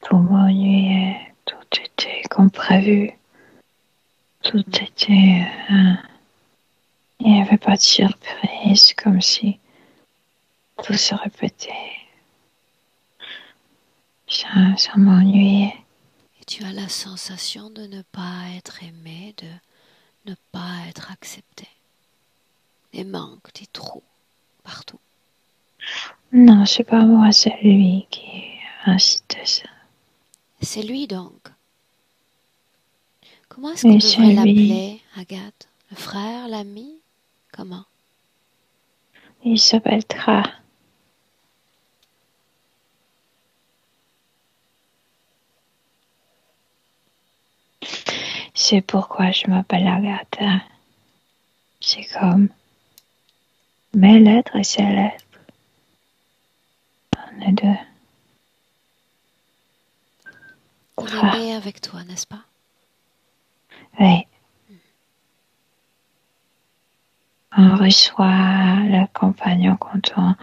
S2: Tout m'ennuyait. Tout était comme prévu. Tout était... il n'y avait pas de surprise, comme si tout se répétait. Ça m'ennuyait.
S1: Et tu as la sensation de ne pas être aimé, de ne pas être accepté. Des manques, des trous, partout.
S2: Non, c'est pas moi, c'est lui qui incite à ça.
S1: C'est lui donc. Comment est-ce qu'on
S2: Et c'est
S1: devrait
S2: lui,
S1: l'appeler, Agathe? Le frère, l'ami? Comment?
S2: il s'appelle Tra. C'est pourquoi je m'appelle Agatha. C'est comme mes lettres et ses lettres. On est deux.
S1: Il est
S2: Tra.
S1: né avec toi, n'est-ce pas?
S2: Oui. On reçoit le compagnon quand on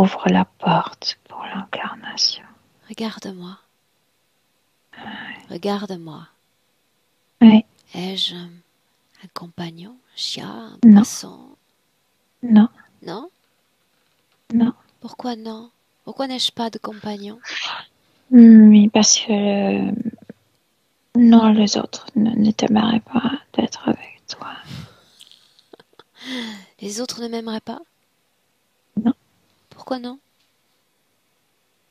S2: ouvre la porte pour l'incarnation.
S1: Regarde-moi. Regarde-moi.
S2: Oui.
S1: Ai-je un compagnon, un chien, un
S2: Non.
S1: poisson?
S2: Non.
S1: Non?
S2: Non.
S1: Pourquoi non? Pourquoi n'ai-je pas de compagnon?
S2: Oui, parce que non, les autres ne t'aimeraient pas d'être avec toi.
S1: Les autres ne m'aimeraient pas?
S2: Non.
S1: Pourquoi non?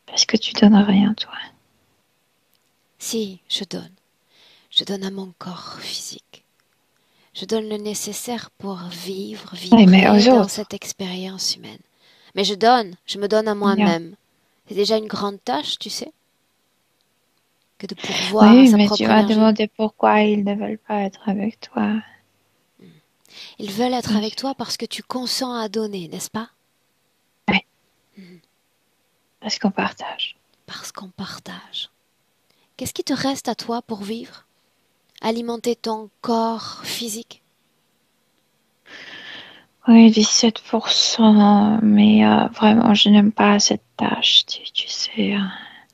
S2: Parce que tu donnes rien, toi.
S1: Si, je donne. Je donne à mon corps physique. Je donne le nécessaire pour vivre,
S2: Oui, mais
S1: vibrer
S2: aux
S1: dans
S2: autres.
S1: cette expérience humaine. Mais je donne, je me donne à
S2: Non.
S1: moi-même. C'est déjà une grande tâche, tu sais, que de pourvoir à
S2: Oui,
S1: sa
S2: mais tu
S1: propre
S2: m'as
S1: énergie.
S2: demandé pourquoi ils ne veulent pas être avec toi.
S1: Ils veulent être
S2: Oui.
S1: avec toi parce que tu consens à donner, n'est-ce pas?
S2: Oui. Parce qu'on partage.
S1: Parce qu'on partage. Qu'est-ce qui te reste à toi pour vivre? Alimenter ton corps physique?
S2: Oui, 17%, mais vraiment, je n'aime pas cette tâche, tu sais.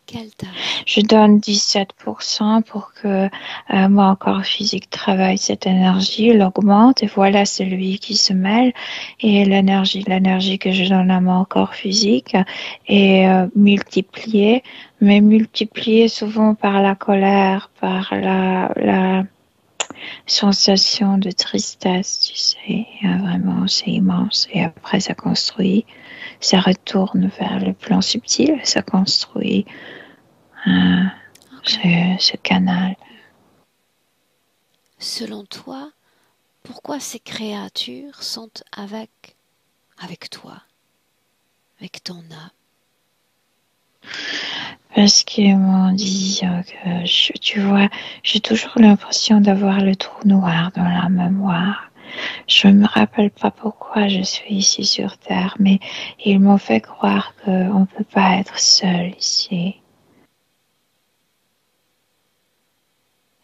S1: Quelle tâche?
S2: Je donne 17% pour que mon corps physique travaille cette énergie, l'augmente, et voilà, c'est lui qui se mêle. Et l'énergie que je donne à mon corps physique est multipliée, mais multipliée souvent par la colère, par la sensation de tristesse, tu sais. Vraiment, c'est immense. Et après, ça construit, ça retourne vers le plan subtil, ça construit ce canal.
S1: Selon toi, pourquoi ces créatures sont avec toi, avec ton âme?
S2: Parce qu'ils m'ont dit que, tu vois, j'ai toujours l'impression d'avoir le trou noir dans la mémoire. Je ne me rappelle pas pourquoi je suis ici sur Terre, mais ils m'ont fait croire qu'on ne peut pas être seul ici.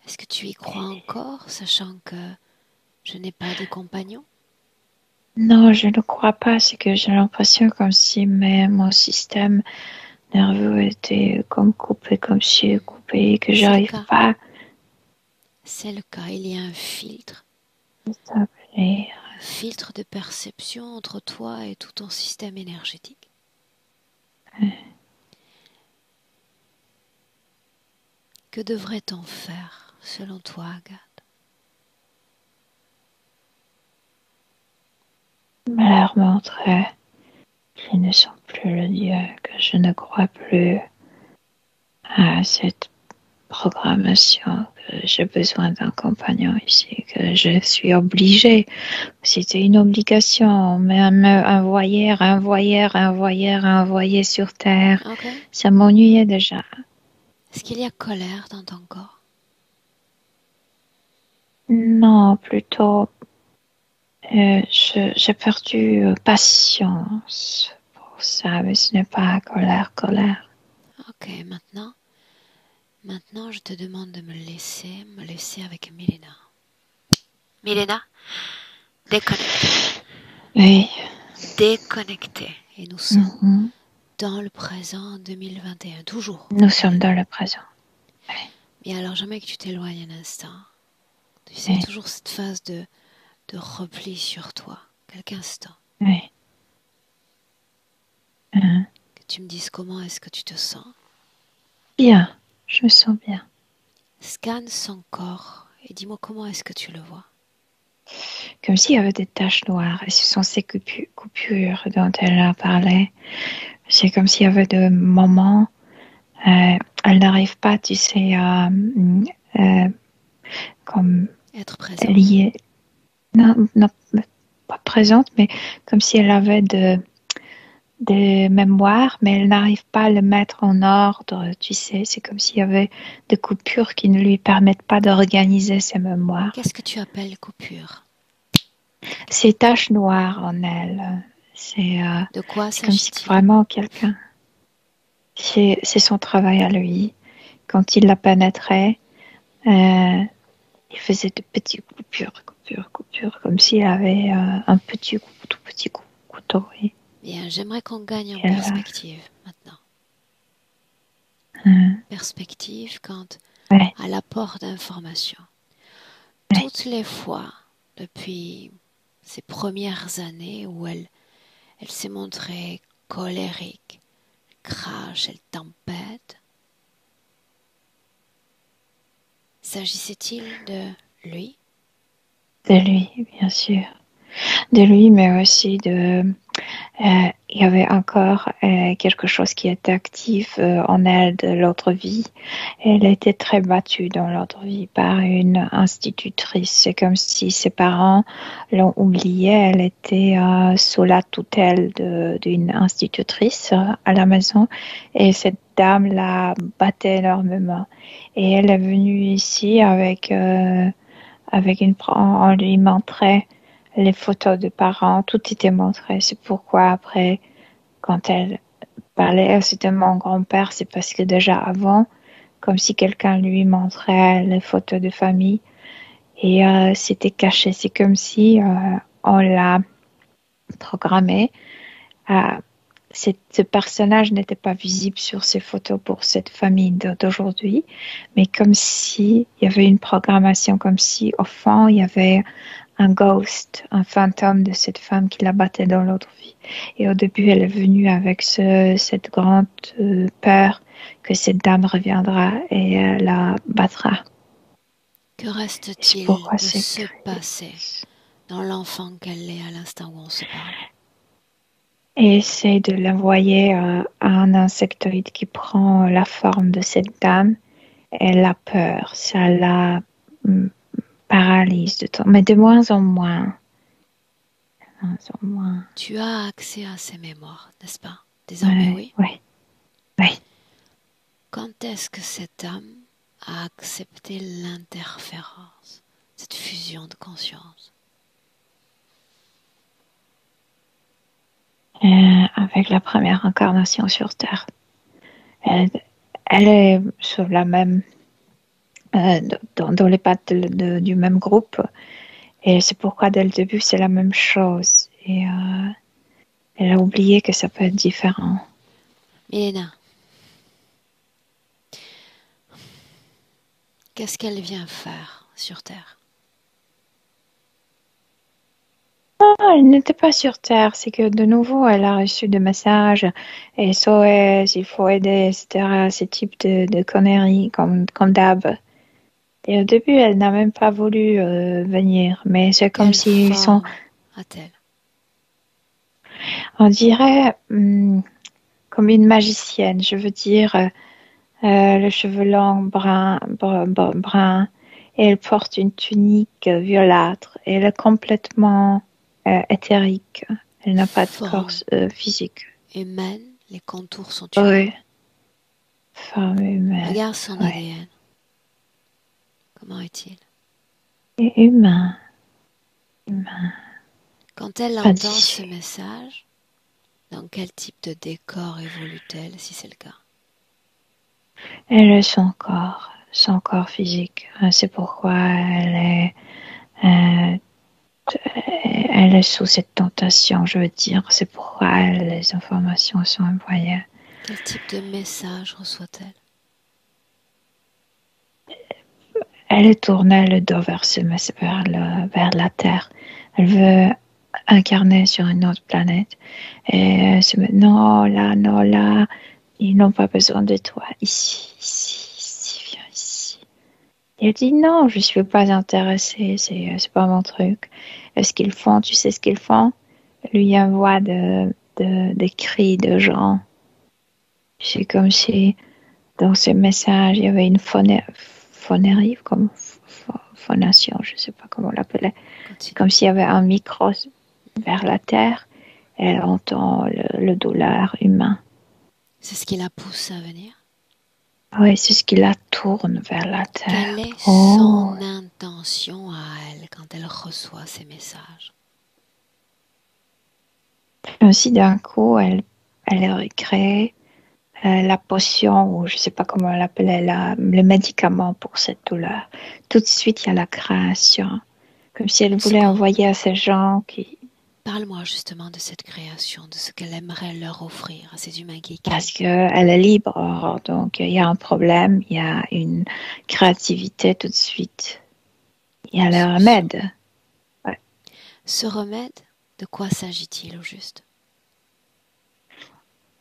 S1: Est-ce que tu y crois encore, sachant que je n'ai pas de compagnon?
S2: Non, je ne crois pas. C'est que j'ai l'impression comme si mon système nerveux était comme coupé, comme si coupé, que
S1: C'est le
S2: j'arrive
S1: cas.
S2: pas.
S1: C'est le cas. Il y a un filtre
S2: Établir.
S1: de perception entre toi et tout ton système énergétique. Que devrait-on faire, selon toi, Agathe?
S2: Me leur montrer qu'ils ne sont plus le Dieu, que je ne crois plus à cette programmation, que j'ai besoin d'un compagnon ici, que je suis obligée. C'était une obligation, mais envoyer sur Terre,
S1: Ok.
S2: ça m'ennuyait déjà.
S1: Est-ce qu'il y a colère dans ton corps?
S2: Non, plutôt, j'ai perdu patience pour ça, mais ce n'est pas colère.
S1: Ok, maintenant je te demande de me laisser avec Milena. Milena, déconnectez.
S2: Oui.
S1: Déconnectez. Et nous sommes
S2: Mhm.
S1: dans le présent 2021, toujours.
S2: Nous sommes dans le présent.
S1: Mais alors jamais que tu t'éloignes un instant. Tu sais,
S2: Oui.
S1: toujours cette phase de repli sur toi. Quelques instants.
S2: Oui. Mhm.
S1: Que tu me dises comment est-ce que tu te sens.
S2: Bien, je me sens bien.
S1: Scanne son corps et dis-moi comment est-ce que tu le vois.
S2: Comme s'il y avait des taches noires, et ce sont ces coupures dont elle a parlé. C'est comme s'il y avait des moments, elle n'arrive pas, tu sais, à comme
S1: Être présent.
S2: lier, non, pas présente, mais comme si elle avait des mémoires, mais elle n'arrive pas à le mettre en ordre, tu sais. C'est comme s'il y avait des coupures qui ne lui permettent pas d'organiser ses mémoires.
S1: Qu'est-ce que tu appelles coupure?
S2: Ces taches noires en elle,
S1: De quoi
S2: c'est comme si
S1: s'agit-il?
S2: vraiment quelqu'un, c'est son travail à lui. Quand il la pénétrait, il faisait de petites coupures, comme s'il avait un tout petit couteau. Oui.
S1: Bien, j'aimerais qu'on gagne en
S2: Et là,
S1: perspective maintenant. Perspective quant
S2: ouais,
S1: à l'apport d'informations.
S2: ouais.
S1: Toutes les fois, depuis ces premières années où elle s'est montrée colérique, crache, elle tempête, s'agissait-il de lui?
S2: De lui, bien sûr. De lui, mais aussi il y avait encore quelque chose qui était actif en elle de l'autre vie. Elle était très battue dans l'autre vie par une institutrice. C'est comme si ses parents l'ont oubliée. Elle était sous la tutelle d'une institutrice à la maison et cette dame la battait énormément. Et elle est venue ici on lui montrait les photos de parents, tout était montré. C'est pourquoi après, quand elle parlait aussi de mon grand-père, c'est parce que déjà avant, comme si quelqu'un lui montrait les photos de famille et c'était caché. C'est comme si on l'a programmé. Euh, ce personnage n'était pas visible sur ces photos pour cette famille d'aujourd'hui, mais comme si il y avait une programmation, comme si au fond il y avait un ghost, un fantôme de cette femme qui la battait dans l'autre vie. Et au début, elle est venue avec cette grande peur que cette dame reviendra et la battra.
S1: Que
S2: C'est
S1: reste-t-il
S2: pourquoi
S1: de
S2: c'est
S1: se
S2: créé.
S1: passer dans l'enfant qu'elle est à l'instant où on se parle?
S2: Et essaie de l'envoyer à un insectoïde qui prend la forme de cette dame. Elle a peur, ça la paralyse de temps, mais de moins en moins. De moins en moins.
S1: Tu as accès à ses mémoires, n'est-ce pas? Désormais,
S2: Ouais,
S1: oui.
S2: ouais, ouais.
S1: Quand est-ce que cette âme a accepté l'interférence, cette fusion de conscience?
S2: Avec la première incarnation sur Terre. Elle, elle est sur la même, dans les pattes du même groupe. Et c'est pourquoi dès le début, c'est la même chose. Et elle a oublié que ça peut être différent.
S1: Milena, qu'est-ce qu'elle vient faire sur Terre?
S2: Non, elle n'était pas sur Terre. C'est que de nouveau, elle a reçu des messages SOS, il faut aider, etc. Ce type de conneries, comme d'hab. Et au début, elle n'a même pas voulu venir. Mais c'est comme
S1: Quelle
S2: s'ils sont,
S1: forme a-t-elle?
S2: on dirait, comme une magicienne. Je veux dire, le cheveu long, brun, et elle porte une tunique violâtre. Et elle est complètement éthérique. Elle n'a pas de corps
S1: Forme
S2: physique.
S1: humaine, les contours sont humains.
S2: Oui, femme humaine.
S1: Regarde son
S2: Oui.
S1: ADN. Comment est-il?
S2: Et humain. Humain.
S1: Quand elle
S2: Pas
S1: entend ce
S2: d'issue.
S1: message, dans quel type de décor évolue-t-elle, si c'est le cas?
S2: Elle est son corps physique. C'est pourquoi euh, elle est sous cette tentation, je veux dire. C'est pourquoi les informations sont envoyées.
S1: Quel type de message reçoit-elle?
S2: Elle tournait le dos vers la Terre. Elle veut incarner sur une autre planète. Et elle se met, non, là, ils n'ont pas besoin de toi. Ici, viens ici. Et elle dit, non, je ne suis pas intéressée, c'est pas mon truc. Ce qu'ils font, tu sais ce qu'ils font? Lui envoie des cris de gens. C'est comme si dans ce message, il y avait une phonérie, comme phonation, je ne sais pas comment on l'appelait. C'est comme s'il y avait un micro vers la terre et elle entend le douleur humain.
S1: C'est ce qui la pousse à venir?
S2: Oui, c'est ce qui la tourne vers la
S1: Quelle
S2: terre.
S1: est
S2: Oh,
S1: son intention à elle quand elle reçoit ces messages?
S2: aussi d'un coup, elle aurait créé la potion, ou je ne sais pas comment on l'appelait, le médicament pour cette douleur. Tout de suite, il y a la création. Comme si elle
S1: Une
S2: voulait
S1: seconde.
S2: envoyer à ces gens qui...
S1: Parle-moi justement de cette création, de ce qu'elle aimerait leur offrir à ces humains qui
S2: Parce
S1: écrivent.
S2: qu'elle est libre, donc il y a un problème, il y a une créativité tout de suite. Il y a
S1: Une
S2: le
S1: solution.
S2: remède. Ouais.
S1: Ce remède, de quoi s'agit-il au juste?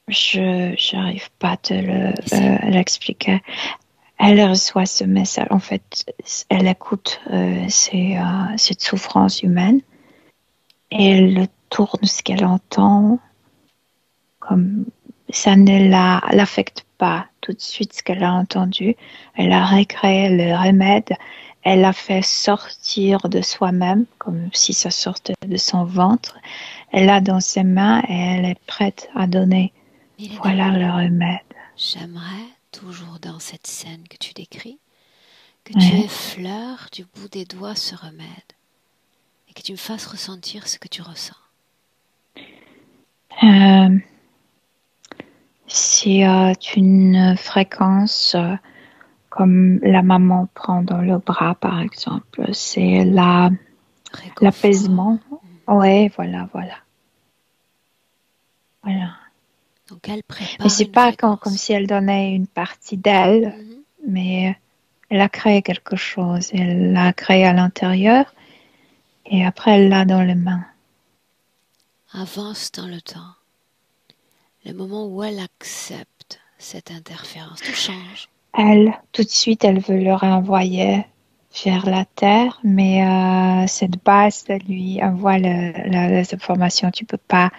S2: Je n'arrive pas à te
S1: Essaye.
S2: l'expliquer. Elle reçoit ce message. En fait, elle écoute cette souffrance humaine et elle tourne ce qu'elle entend comme ça ne l'affecte pas tout de suite ce qu'elle a entendu. Elle a recréé le remède. Elle l'a fait sortir de soi-même, comme si ça sortait de son ventre. Elle l'a dans ses mains et elle est prête à donner.
S1: Milena,
S2: Voilà le remède.
S1: j'aimerais, toujours dans cette scène que tu décris, que tu
S2: Ouais.
S1: effleures du bout des doigts ce remède et que tu me fasses ressentir ce que tu ressens.
S2: C'est une fréquence comme la maman prend dans le bras, par exemple. C'est
S1: Réconfort.
S2: l'apaisement. Oui, voilà.
S1: Donc elle
S2: Mais
S1: prépare
S2: c'est
S1: une
S2: pas comme
S1: fréquence.
S2: si elle donnait une partie d'elle,
S1: Mhm.
S2: mais elle a créé quelque chose. Elle l'a créé à l'intérieur et après elle l'a dans les mains.
S1: Avance dans le temps. Le moment où elle accepte cette interférence, tout change.
S2: Elle, tout de suite, elle veut le renvoyer vers la terre, mais cette base de lui envoie les informations. Tu peux pas,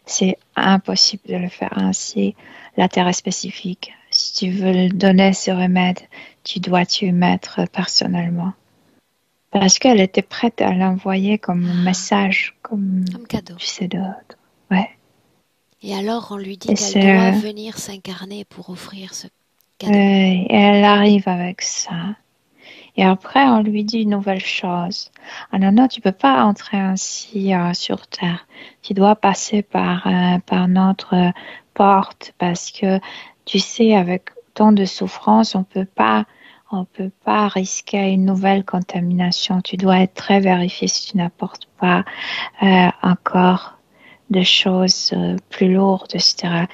S2: c'est impossible de le faire ainsi. La terre est spécifique. Si tu veux le donner ce remède, tu dois t'y mettre personnellement. Parce qu'elle était prête à l'envoyer comme un
S1: Ah,
S2: message, comme
S1: comme cadeau.
S2: tu sais d'autres. Ouais.
S1: Et alors on lui dit
S2: Et
S1: qu'elle doit venir s'incarner pour offrir ce cadeau.
S2: et elle arrive avec ça. Et après, on lui dit une nouvelle chose. Ah non, tu peux pas entrer ainsi sur Terre. Tu dois passer par notre porte parce que, tu sais, avec tant de souffrance, on peut pas risquer une nouvelle contamination. Tu dois être très vérifié si tu n'apportes pas encore de choses plus lourdes, etc.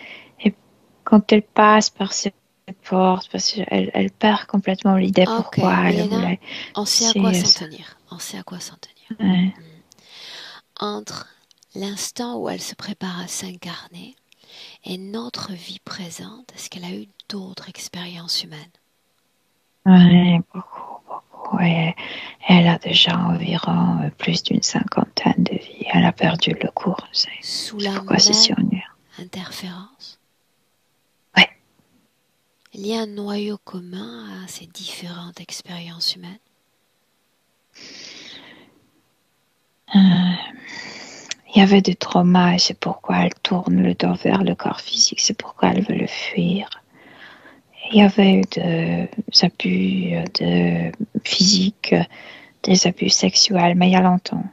S2: Et quand elle passe par ce porte parce qu'elle perd complètement l'idée
S1: Ok,
S2: pourquoi elle
S1: Milena,
S2: voulait.
S1: on sait à quoi
S2: C'est
S1: s'en
S2: ça.
S1: tenir. On sait à quoi s'en tenir.
S2: Ouais.
S1: Entre l'instant où elle se prépare à s'incarner et notre vie présente, est-ce qu'elle a eu d'autres expériences humaines?
S2: Ouais, beaucoup, beaucoup. Et elle a déjà environ plus d'une cinquantaine de vies. Elle a perdu le cours.
S1: Sous
S2: C'est
S1: la
S2: pourquoi c'est si
S1: même
S2: ennuyeux.
S1: interférence?
S2: Ouais.
S1: Il y a un noyau commun à ces différentes expériences humaines?
S2: Il y avait des traumas et c'est pourquoi elle tourne le dos vers le corps physique. C'est pourquoi elle veut le fuir. Il y avait eu des abus physiques, des abus sexuels, mais il y a longtemps.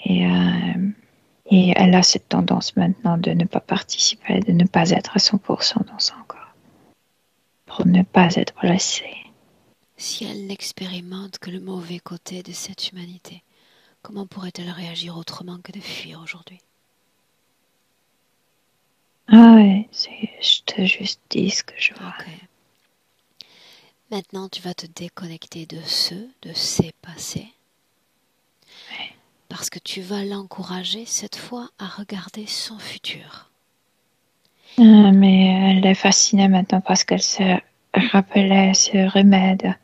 S2: Et, et elle a cette tendance maintenant de ne pas participer, de ne pas être à 100% dans son corps, pour ne pas être blessée.
S1: Si elle n'expérimente que le mauvais côté de cette humanité, comment pourrait-elle réagir autrement que de fuir aujourd'hui?
S2: Ah ouais, je te juste dis ce que je vois.
S1: Ok. Maintenant, tu vas te déconnecter de ces passés, parce que tu vas l'encourager cette fois à regarder son futur.
S2: Mais elle est fascinée maintenant parce qu'elle se rappelait ce remède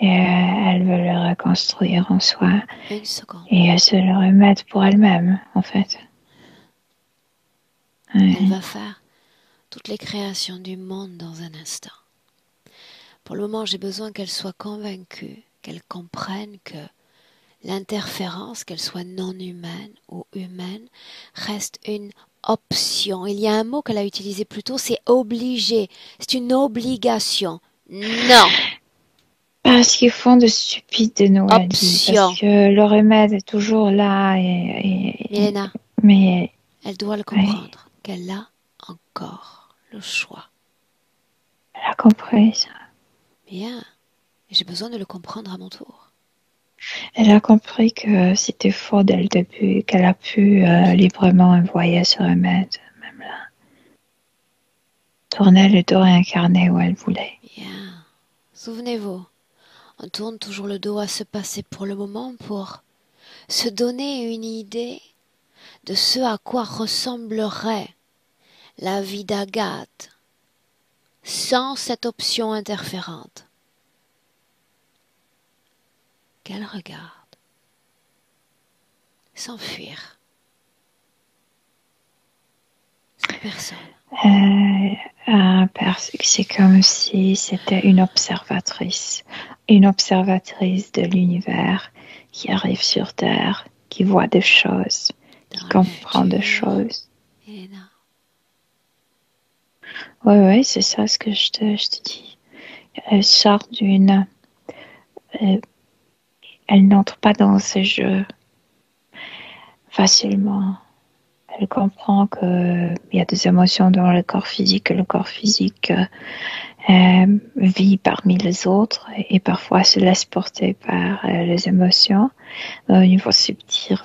S2: et elle veut le reconstruire en soi.
S1: Une seconde.
S2: Et elle se le remède pour elle-même, en fait.
S1: Elle
S2: Ouais.
S1: va faire toutes les créations du monde dans un instant. Pour le moment, j'ai besoin qu'elle soit convaincue, qu'elle comprenne que l'interférence, qu'elle soit non humaine ou humaine, reste une option. Il y a un mot qu'elle a utilisé plus tôt, c'est obligé. C'est une obligation. Non.
S2: Parce qu'ils font de stupides de nouvelles vies. Parce
S1: Option.
S2: que le remède est toujours là.
S1: Milena,
S2: Mais
S1: elle doit le
S2: ouais,
S1: comprendre, qu'elle a encore le choix.
S2: elle a compris ça.
S1: Bien. J'ai besoin de le comprendre à mon tour.
S2: Elle a compris que c'était faux dès le début, qu'elle a pu librement envoyer ce remède, même là. Tourner le dos et incarner où elle voulait.
S1: Bien. Souvenez-vous, on tourne toujours le dos à ce passé pour le moment pour se donner une idée de ce à quoi ressemblerait la vie d'Agathe sans cette option interférente. Qu'elle regarde, sans fuir, sans personne.
S2: C'est comme si c'était une observatrice de l'univers qui arrive sur Terre, qui voit des choses, qui
S1: Dans le
S2: comprend des
S1: futur,
S2: choses.
S1: Elena.
S2: Ouais, c'est ça ce que je te dis. Elle sort elle n'entre pas dans ce jeu facilement. Elle comprend qu'il y a des émotions dans le corps physique, et le corps physique vit parmi les autres et parfois se laisse porter par les émotions. Au niveau subtil,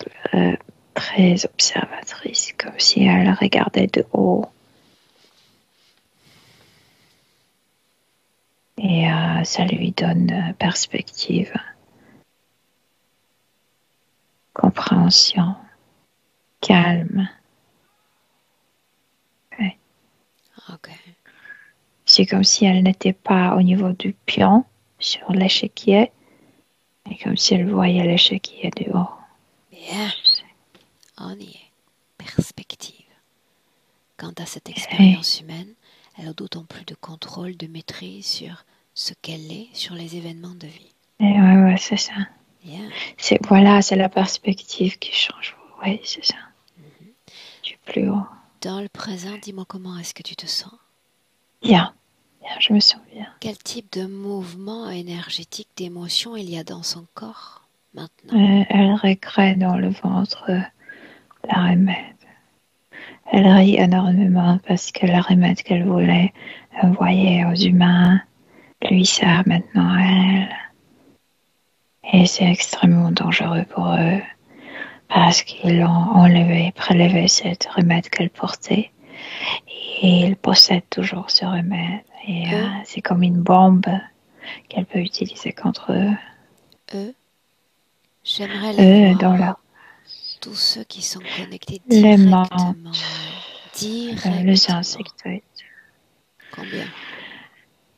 S2: très observatrice, comme si elle regardait de haut. Et ça lui donne perspective, compréhension, calme. Ouais.
S1: Ok.
S2: C'est comme si elle n'était pas au niveau du pion sur l'échiquier, mais comme si elle voyait l'échiquier du haut.
S1: Bien, on y est. Perspective. Quant à cette
S2: Et,
S1: expérience humaine, elle a d'autant plus de contrôle, de maîtrise sur ce qu'elle est, sur les événements de vie.
S2: ouais, c'est ça.
S1: Bien.
S2: C'est la perspective qui change. Oui, c'est ça. Du plus haut.
S1: Dans le présent, dis-moi comment est-ce que tu te sens?
S2: Bien, je me sens bien.
S1: Quel type de mouvement énergétique, d'émotion il y a dans son corps maintenant?
S2: Elle regrette dans le ventre la remède. Elle rit énormément parce que la remède qu'elle voulait envoyer aux humains lui sert maintenant à elle. Et c'est extrêmement dangereux pour eux parce qu'ils ont prélevé cette remède qu'elle portait et ils possèdent toujours ce remède. Et c'est comme une bombe qu'elle peut utiliser contre eux.
S1: J'aimerais les voir.
S2: Dans leur...
S1: Tous ceux qui sont connectés
S2: Les
S1: directement.
S2: mantes,
S1: Directement.
S2: les insectoïdes.
S1: Combien?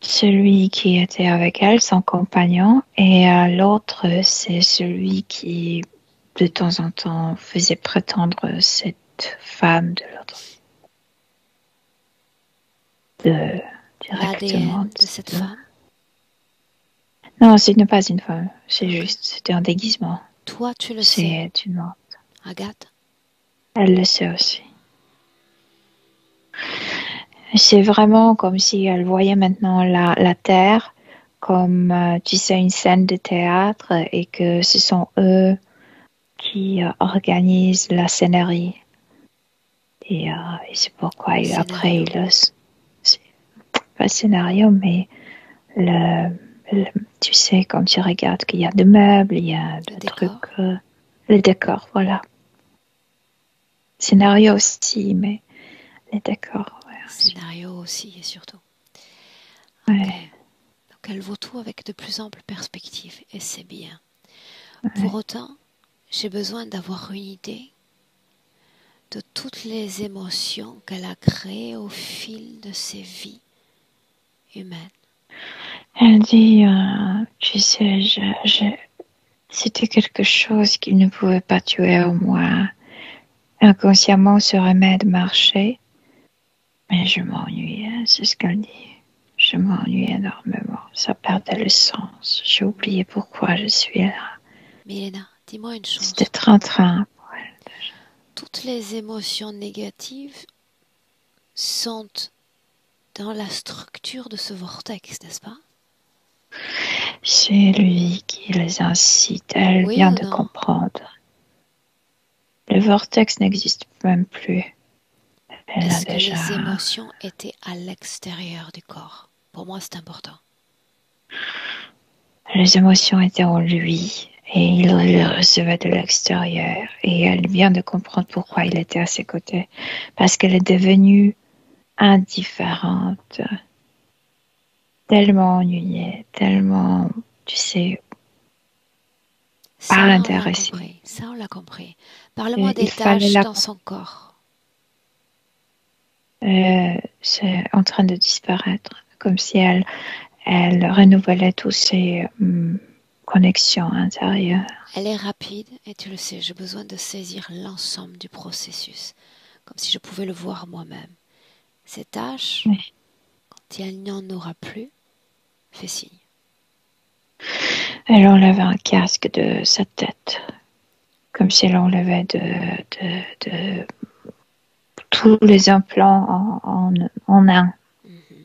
S2: Celui qui était avec elle, son compagnon, et l'autre, c'est celui qui, de temps en temps, faisait prétendre cette femme de l'autre vie. Directement.
S1: L'ADN de cette femme?
S2: Non, ce n'est pas une femme. C'est juste, c'était un déguisement.
S1: Toi, tu le sais.
S2: C'est une morte.
S1: Agathe?
S2: Elle le sait aussi. C'est vraiment comme si elle voyait maintenant la Terre comme, tu sais, une scène de théâtre et que ce sont eux qui organisent la scénario. Et c'est pourquoi après, c'est pas le scénario, mais tu sais, quand tu regardes qu'il y a des meubles, il y a des trucs, le décor, voilà. Scénario aussi, mais les décors. Ouais,
S1: scénario aussi et surtout.
S2: Ouais.
S1: Okay. Donc elle vaut tout avec de plus amples perspectives et c'est bien. Ouais. Pour autant, j'ai besoin d'avoir une idée de toutes les émotions qu'elle a créées au fil de ses vies humaines.
S2: Elle dit, tu sais, c'était quelque chose qui ne pouvait pas tuer en moi. Inconsciemment, ce remède marchait, mais je m'ennuyais, c'est ce qu'elle dit. Je m'ennuyais énormément, ça perdait le sens. J'ai oublié pourquoi je suis là.
S1: Milena, dis-moi une chose.
S2: C'était train-train pour elle déjà.
S1: Toutes les émotions négatives sont dans la structure de ce vortex, n'est-ce pas?
S2: C'est lui qui les incite. Elle vient de comprendre. Le vortex n'existe même plus.
S1: Est-ce que les émotions étaient à l'extérieur du corps? Pour moi, c'est important.
S2: Les émotions étaient en lui et il les recevait de l'extérieur. Et elle vient de comprendre pourquoi il était à ses côtés. Parce qu'elle est devenue indifférente. Tellement ennuyée, tellement, tu sais, pas intéressée.
S1: Ça, on l'a compris. Parle-moi des tâches dans son corps.
S2: C'est en train de disparaître, comme si elle renouvelait toutes ses connexions intérieures.
S1: Elle est rapide et tu le sais, j'ai besoin de saisir l'ensemble du processus, comme si je pouvais le voir moi-même. Ces tâches, oui. Quand il n'y en aura plus, fais signe.
S2: Elle enlevait un casque de sa tête, comme si elle enlevait de tous les implants en un. Mm-hmm.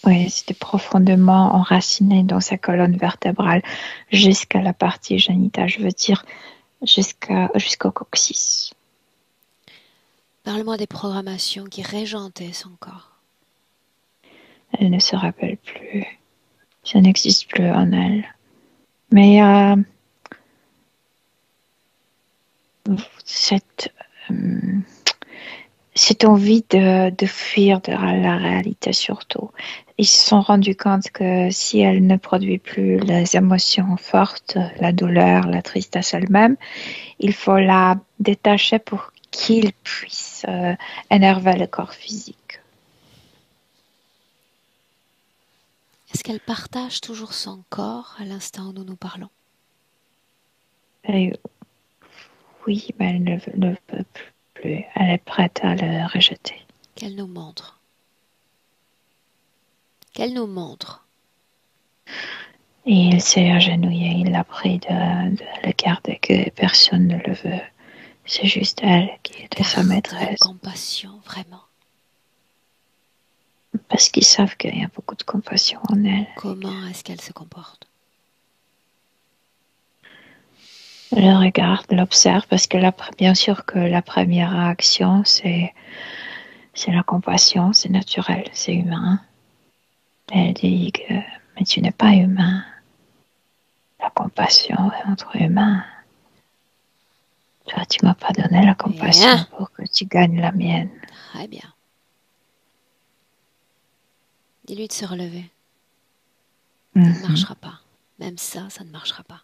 S2: Oui, c'était profondément enraciné dans sa colonne vertébrale jusqu'à la partie génitale, je veux dire jusqu'au coccyx.
S1: Parle-moi des programmations qui régentaient son corps.
S2: Elle ne se rappelle plus. Ça n'existe plus en elle. Mais cette envie de fuir de la réalité surtout. Ils se sont rendus compte que si elle ne produit plus les émotions fortes, la douleur, la tristesse elle-même, il faut la détacher pour qu'il puisse énerver le corps physique.
S1: Est-ce qu'elle partage toujours son corps à l'instant où nous nous parlons?
S2: Oui, mais elle ne veut plus. Elle est prête à le rejeter.
S1: Qu'elle nous montre. Qu'elle nous montre.
S2: Et il s'est agenouillé, il a pris de le garder, que personne ne le veut. C'est juste elle qui était sa maîtresse.
S1: De compassion, vraiment.
S2: Parce qu'ils savent qu'il y a beaucoup de compassion en elle.
S1: Comment est-ce qu'elle se comporte?
S2: Le regarde, l'observe, parce que bien sûr que la première réaction, c'est la compassion, c'est naturel, c'est humain. Elle dit que, mais tu n'es pas humain. La compassion est entre humains. Toi, tu m'as pas donné la compassion pour que tu gagnes la mienne.
S1: Très bien. Dis-lui de se relever. Ça ne marchera pas. Même ça ne marchera pas.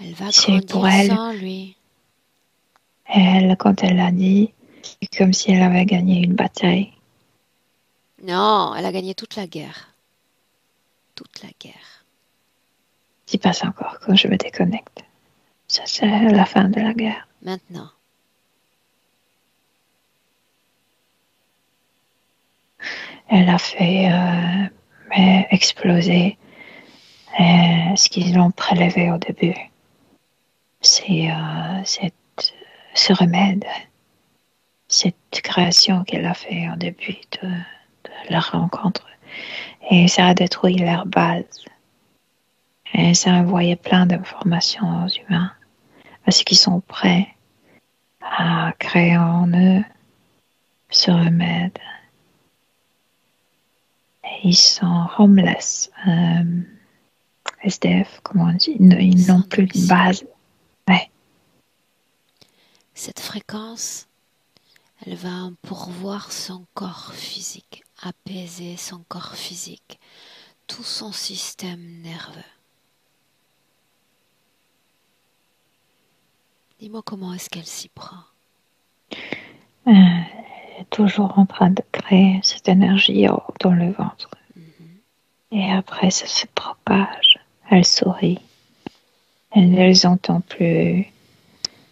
S1: Elle va
S2: C'est pour
S1: grandir
S2: elle,
S1: sans lui.
S2: quand elle l'a dit, c'est comme si elle avait gagné une bataille.
S1: Non, elle a gagné toute la guerre. Toute la guerre.
S2: J'y passe encore quand je me déconnecte. Ça, c'est la fin de la guerre.
S1: Maintenant.
S2: Elle a fait exploser ce qu'ils ont prélevé au début. C'est ce remède, cette création qu'elle a fait au début de leur rencontre. Et ça a détruit leur base. Et ça a envoyé plein d'informations aux humains parce qu'ils sont prêts à créer en eux ce remède. Et ils sont homeless, SDF, comment on dit, ils n'ont
S1: Sans
S2: plus de
S1: domicile.
S2: base. Ouais.
S1: Cette fréquence, elle va pourvoir son corps physique, apaiser son corps physique, tout son système nerveux. Dis-moi comment est-ce qu'elle s'y prend.
S2: Elle est toujours en train de créer cette énergie dans le ventre. Et après, ça se propage. Elle sourit. Elle ne les entend plus. Ils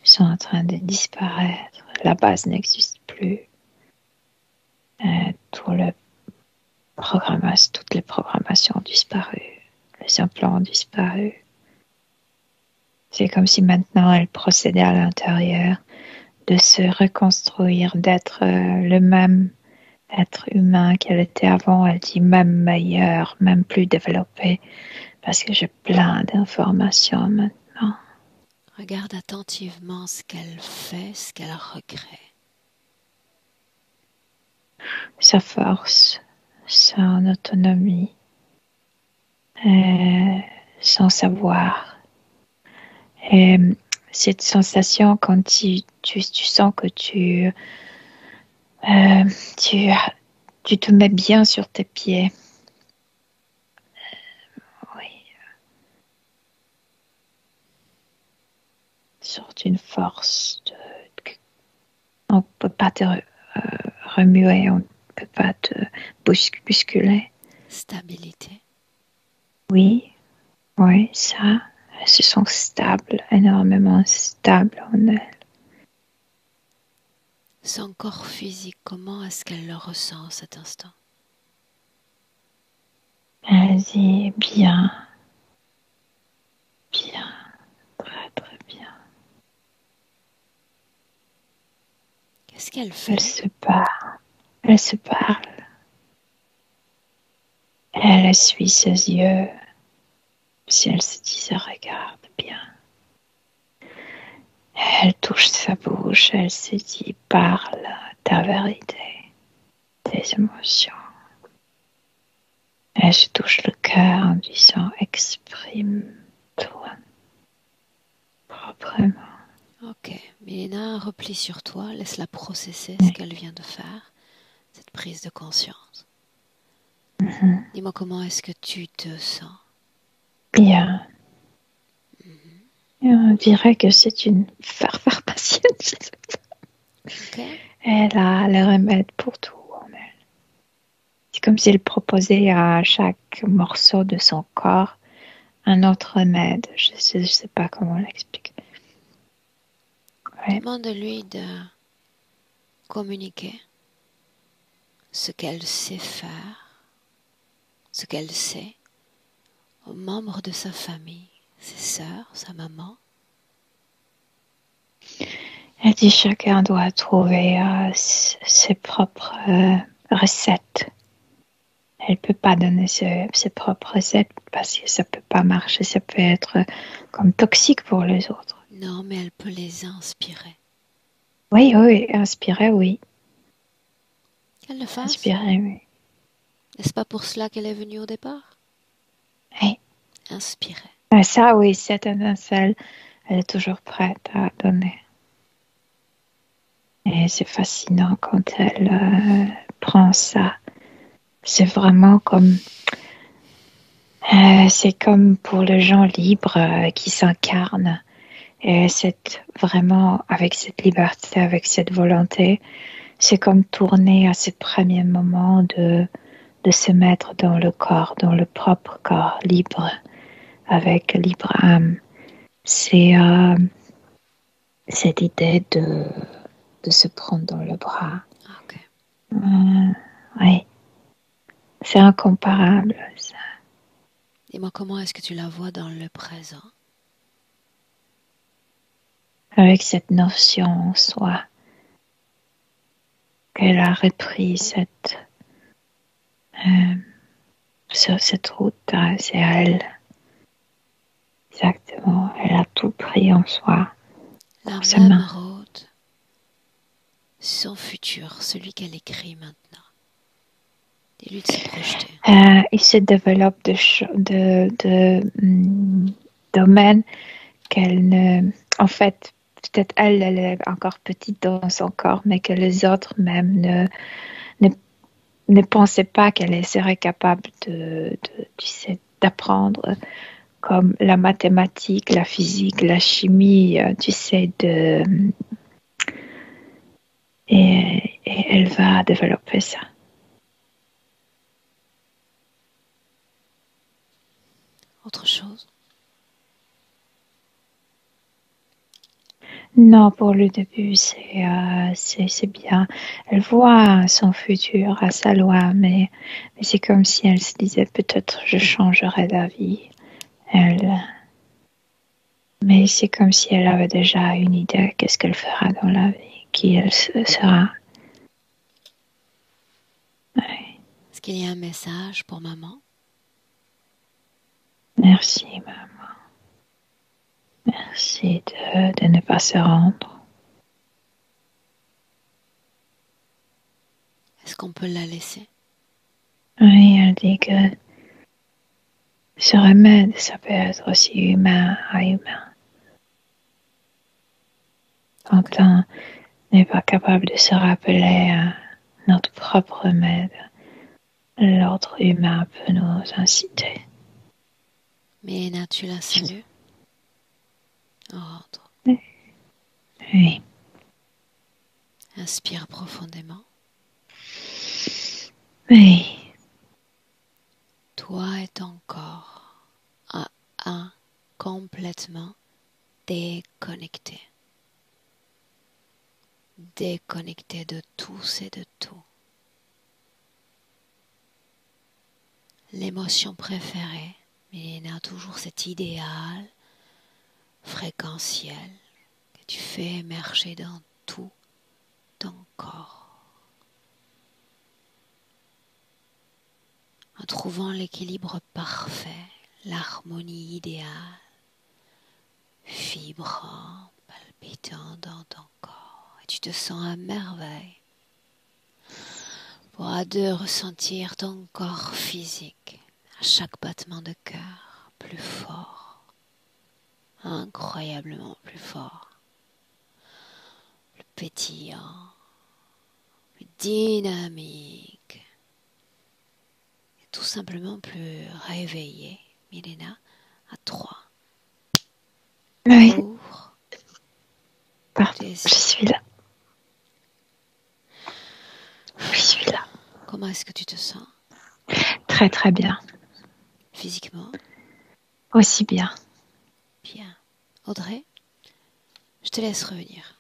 S2: sont en train de disparaître. La base n'existe plus. Toutes les programmations ont disparu. Les implants ont disparu. C'est comme si maintenant elle procédait à l'intérieur de se reconstruire, d'être le même être humain qu'elle était avant. Elle dit même meilleur, même plus développé, parce que j'ai plein d'informations maintenant.
S1: Regarde attentivement ce qu'elle fait, ce qu'elle regrette.
S2: Sa force, son autonomie, son savoir. Et cette sensation quand tu sens que tu te mets bien sur tes pieds. Oui. Sorte une force. On ne peut pas te remuer, on ne peut pas te bousculer.
S1: Stabilité.
S2: Oui, ça. Elles se sont stables, énormément stables en elles.
S1: Son corps physique, comment est-ce qu'elle le ressent à cet instant?
S2: Elle dit bien, très très bien.
S1: Qu'est-ce qu'elle fait?
S2: Elle se parle. Elle essuie ses yeux. Si elle se dit, ça regarde bien. Elle touche sa bouche, elle se dit, parle ta vérité, tes émotions. Elle se touche le cœur en disant, exprime-toi proprement.
S1: Ok, Mélina, replie sur toi, laisse-la processer ce qu'elle vient de faire, cette prise de conscience. Dis-moi comment est-ce que tu te sens?
S2: Bien. On dirait que c'est une farfare patiente.
S1: Okay.
S2: Elle a le remède pour tout en elle. C'est comme si elle proposait à chaque morceau de son corps un autre remède. Je sais pas comment l'expliquer. Ouais.
S1: Demande-lui de communiquer ce qu'elle sait faire, ce qu'elle sait aux membres de sa famille, ses sœurs, sa maman.
S2: Elle dit chacun doit trouver ses propres recettes. Elle ne peut pas donner ses propres recettes parce que ça ne peut pas marcher. Ça peut être comme toxique pour les autres.
S1: Non, mais elle peut les inspirer.
S2: Oui, inspirer, oui.
S1: Qu'elle le fasse.
S2: Inspirer, oui.
S1: N'est-ce pas pour cela qu'elle est venue au départ?
S2: Oui.
S1: Inspirer.
S2: Ça, oui, cette étincelle, elle est toujours prête à donner. Et c'est fascinant quand elle prends ça. C'est vraiment comme, c'est comme pour le gens libre qui s'incarne. Et vraiment, avec cette liberté, avec cette volonté, c'est comme tourner à ce premier moment de se mettre dans le corps, dans le propre corps, libre, avec libre âme. C'est cette idée de se prendre dans le bras.
S1: Ok.
S2: Oui, c'est incomparable, ça.
S1: Dis-moi, comment est-ce que tu la vois dans le présent?
S2: Avec cette notion en soi, qu'elle a repris sur cette route, c'est elle. Exactement, elle a tout pris en soi,
S1: La
S2: dans ses
S1: même
S2: mains.
S1: route, son futur, celui qu'elle écrit maintenant. Dis-lui de se projeter.
S2: Il se développe domaines qu'elle ne... En fait, peut-être elle est encore petite dans son corps, mais que les autres même ne, ne pensaient pas qu'elle serait capable tu sais, d'apprendre, comme la mathématique, la physique, la chimie, tu sais, et elle va développer ça.
S1: Autre chose?
S2: Non, pour le début, c'est bien. Elle voit son futur à sa loi, mais c'est comme si elle se disait peut-être je changerai d'avis. Elle, mais c'est comme si elle avait déjà une idée qu'est-ce qu'elle fera dans la vie, qui elle sera. Ouais.
S1: Est-ce qu'il y a un message pour maman?
S2: Merci, maman. Merci de ne pas se rendre.
S1: Est-ce qu'on peut la laisser?
S2: Oui, elle dit que ce remède, ça peut être aussi humain à humain. Quand on n'est pas capable de se rappeler notre propre remède, l'ordre humain peut nous inciter.
S1: Mélina, tu la salues? Rentre.
S2: Oui.
S1: Inspire profondément.
S2: Oui.
S1: Toi et ton corps à un complètement déconnecté. Déconnecté de tous et de tout. L'émotion préférée, Mélina, toujours cet idéal fréquentiel que tu fais émerger dans tout ton corps. En trouvant l'équilibre parfait, l'harmonie idéale, vibrant, palpitant dans ton corps. Et tu te sens à merveille pour à deux ressentir ton corps physique à chaque battement de cœur plus fort, incroyablement plus fort, plus pétillant, plus dynamique et tout simplement plus réveillé. Milena, à 3.
S2: Oui.
S1: Ouvre
S2: Pardon,
S1: tes
S2: je
S1: yeux.
S2: suis là. Je suis là.
S1: Comment est-ce que tu te sens
S2: Très très bien.
S1: physiquement?
S2: Aussi bien.
S1: Bien. Audrey, je te laisse revenir.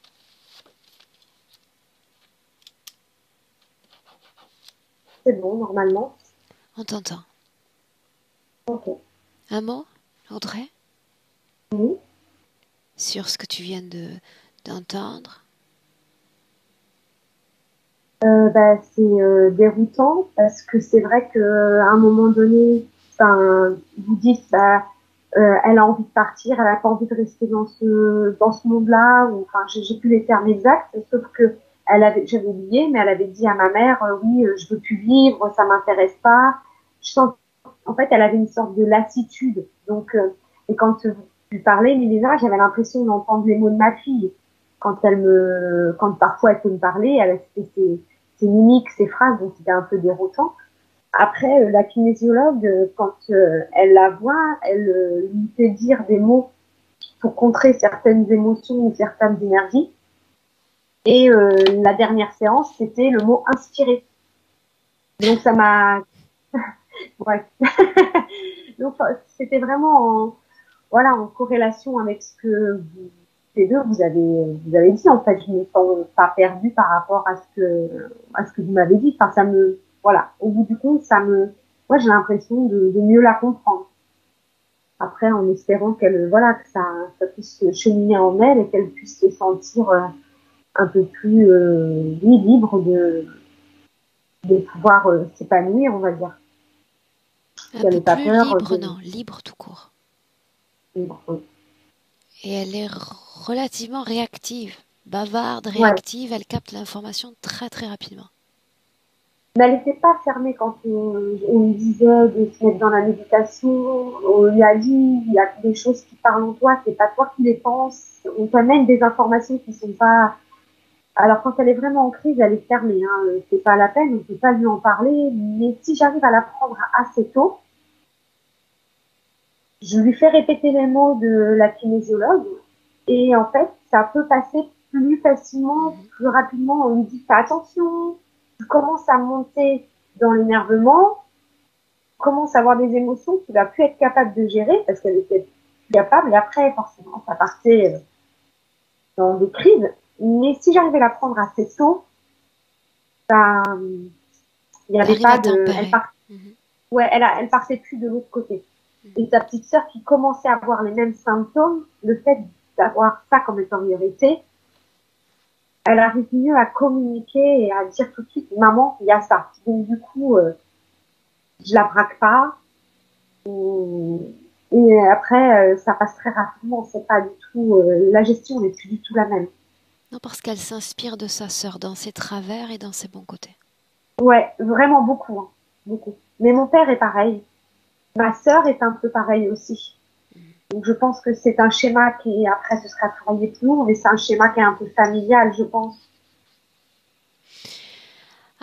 S3: C'est bon, normalement.
S1: On t'entend.
S3: Ok.
S1: Un mot, Audrey,
S3: Oui.
S1: sur ce que tu viens d'entendre?
S3: C'est déroutant parce que c'est vrai qu'à un moment donné, vous dites, elle a envie de partir, elle a pas envie de rester dans ce monde-là. Ou, enfin, j'ai plus les termes exacts, sauf que j'avais oublié, mais elle avait dit à ma mère, oui, je veux plus vivre, ça m'intéresse pas. Je sens, en fait, elle avait une sorte de lassitude. Donc, et quand tu parlais, Mélina, j'avais l'impression d'entendre les mots de ma fille. Quand parfois elle peut me parler, ses mimiques, ses phrases, donc c'était un peu déroutant. Après, la kinésiologue, quand elle la voit, elle lui fait dire des mots pour contrer certaines émotions ou certaines énergies. Et la dernière séance, c'était le mot inspirer. Donc ça m'a... Ouais. Donc c'était vraiment voilà, en corrélation avec ce que vous, les deux vous avez dit. En fait, je ne me sens pas perdue par rapport à ce que vous m'avez dit. Enfin, ça me... Voilà, au bout du compte, moi j'ai l'impression de mieux la comprendre. Après, en espérant voilà, que ça puisse cheminer en elle et qu'elle puisse se sentir un peu plus libre de pouvoir s'épanouir, on va dire.
S1: Un
S3: Qu'elle
S1: peu
S3: n'ait pas
S1: plus
S3: peur
S1: libre, non, libre tout court. Et elle est relativement réactive, bavarde,
S3: Ouais.
S1: réactive, elle capte l'information très très rapidement.
S3: Mais elle n'était pas fermée quand on lui disait de se mettre dans la méditation. On lui a dit, il y a des choses qui parlent en toi, c'est pas toi qui les penses. On t'amène des informations qui sont pas... Alors quand elle est vraiment en crise, elle est fermée. Hein. C'est pas la peine, on peut pas lui en parler. Mais si j'arrive à la prendre assez tôt, je lui fais répéter les mots de la kinésiologue. Et en fait, ça peut passer plus facilement, plus rapidement. On lui dit, fais attention, tu commences à monter dans l'énervement, commence à avoir des émotions qu'il va plus être capable de gérer parce qu'elle était plus capable. Et après, forcément, ça partait dans des crises. Mais si j'arrivais à la prendre assez tôt, ça, il n'y avait
S1: T'arrives
S3: pas
S1: à
S3: de,
S1: tempérer.
S3: ouais, elle partait plus de l'autre côté. Et sa petite sœur qui commençait à avoir les mêmes symptômes, le fait d'avoir ça comme priorité, elle arrive mieux à communiquer et à dire tout de suite, maman, il y a ça. Donc du coup, je la braque pas. Et après, ça passe très rapidement. C'est pas du tout, la gestion n'est plus du tout la même.
S1: Non, parce qu'elle s'inspire de sa sœur dans ses travers et dans ses bons côtés.
S3: Ouais, vraiment beaucoup, hein, beaucoup. Mais mon père est pareil. Ma sœur est un peu pareille aussi. Donc je pense que c'est un schéma qui, après, ce sera travaillé plus lourd, mais c'est un schéma qui est un peu familial, je pense.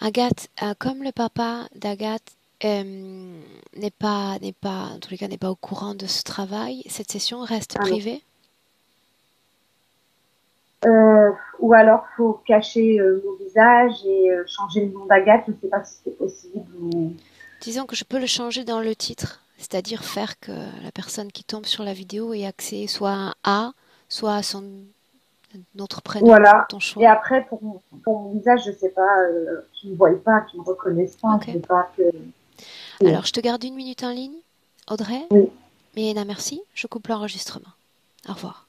S1: Agathe, comme le papa d'Agathe en tous les cas, n'est pas au courant de ce travail, cette session reste
S3: Ah non.
S1: privée?
S3: Ou alors, faut cacher mon visage et changer le nom d'Agathe. Je ne sais pas si c'est possible.
S1: Disons que je peux le changer dans le titre, c'est-à-dire faire que la personne qui tombe sur la vidéo ait accès soit à un A, soit à notre prénom,
S3: Voilà.
S1: ton
S3: Et
S1: choix.
S3: après, pour mon visage, je sais pas, qu'ils ne voient pas, qu'ils ne me reconnaissent pas.
S1: Ok.
S3: Je veux pas que...
S1: Alors, je te garde une minute en ligne, Audrey.
S3: Oui.
S1: Milena, merci. Je coupe l'enregistrement. Au revoir.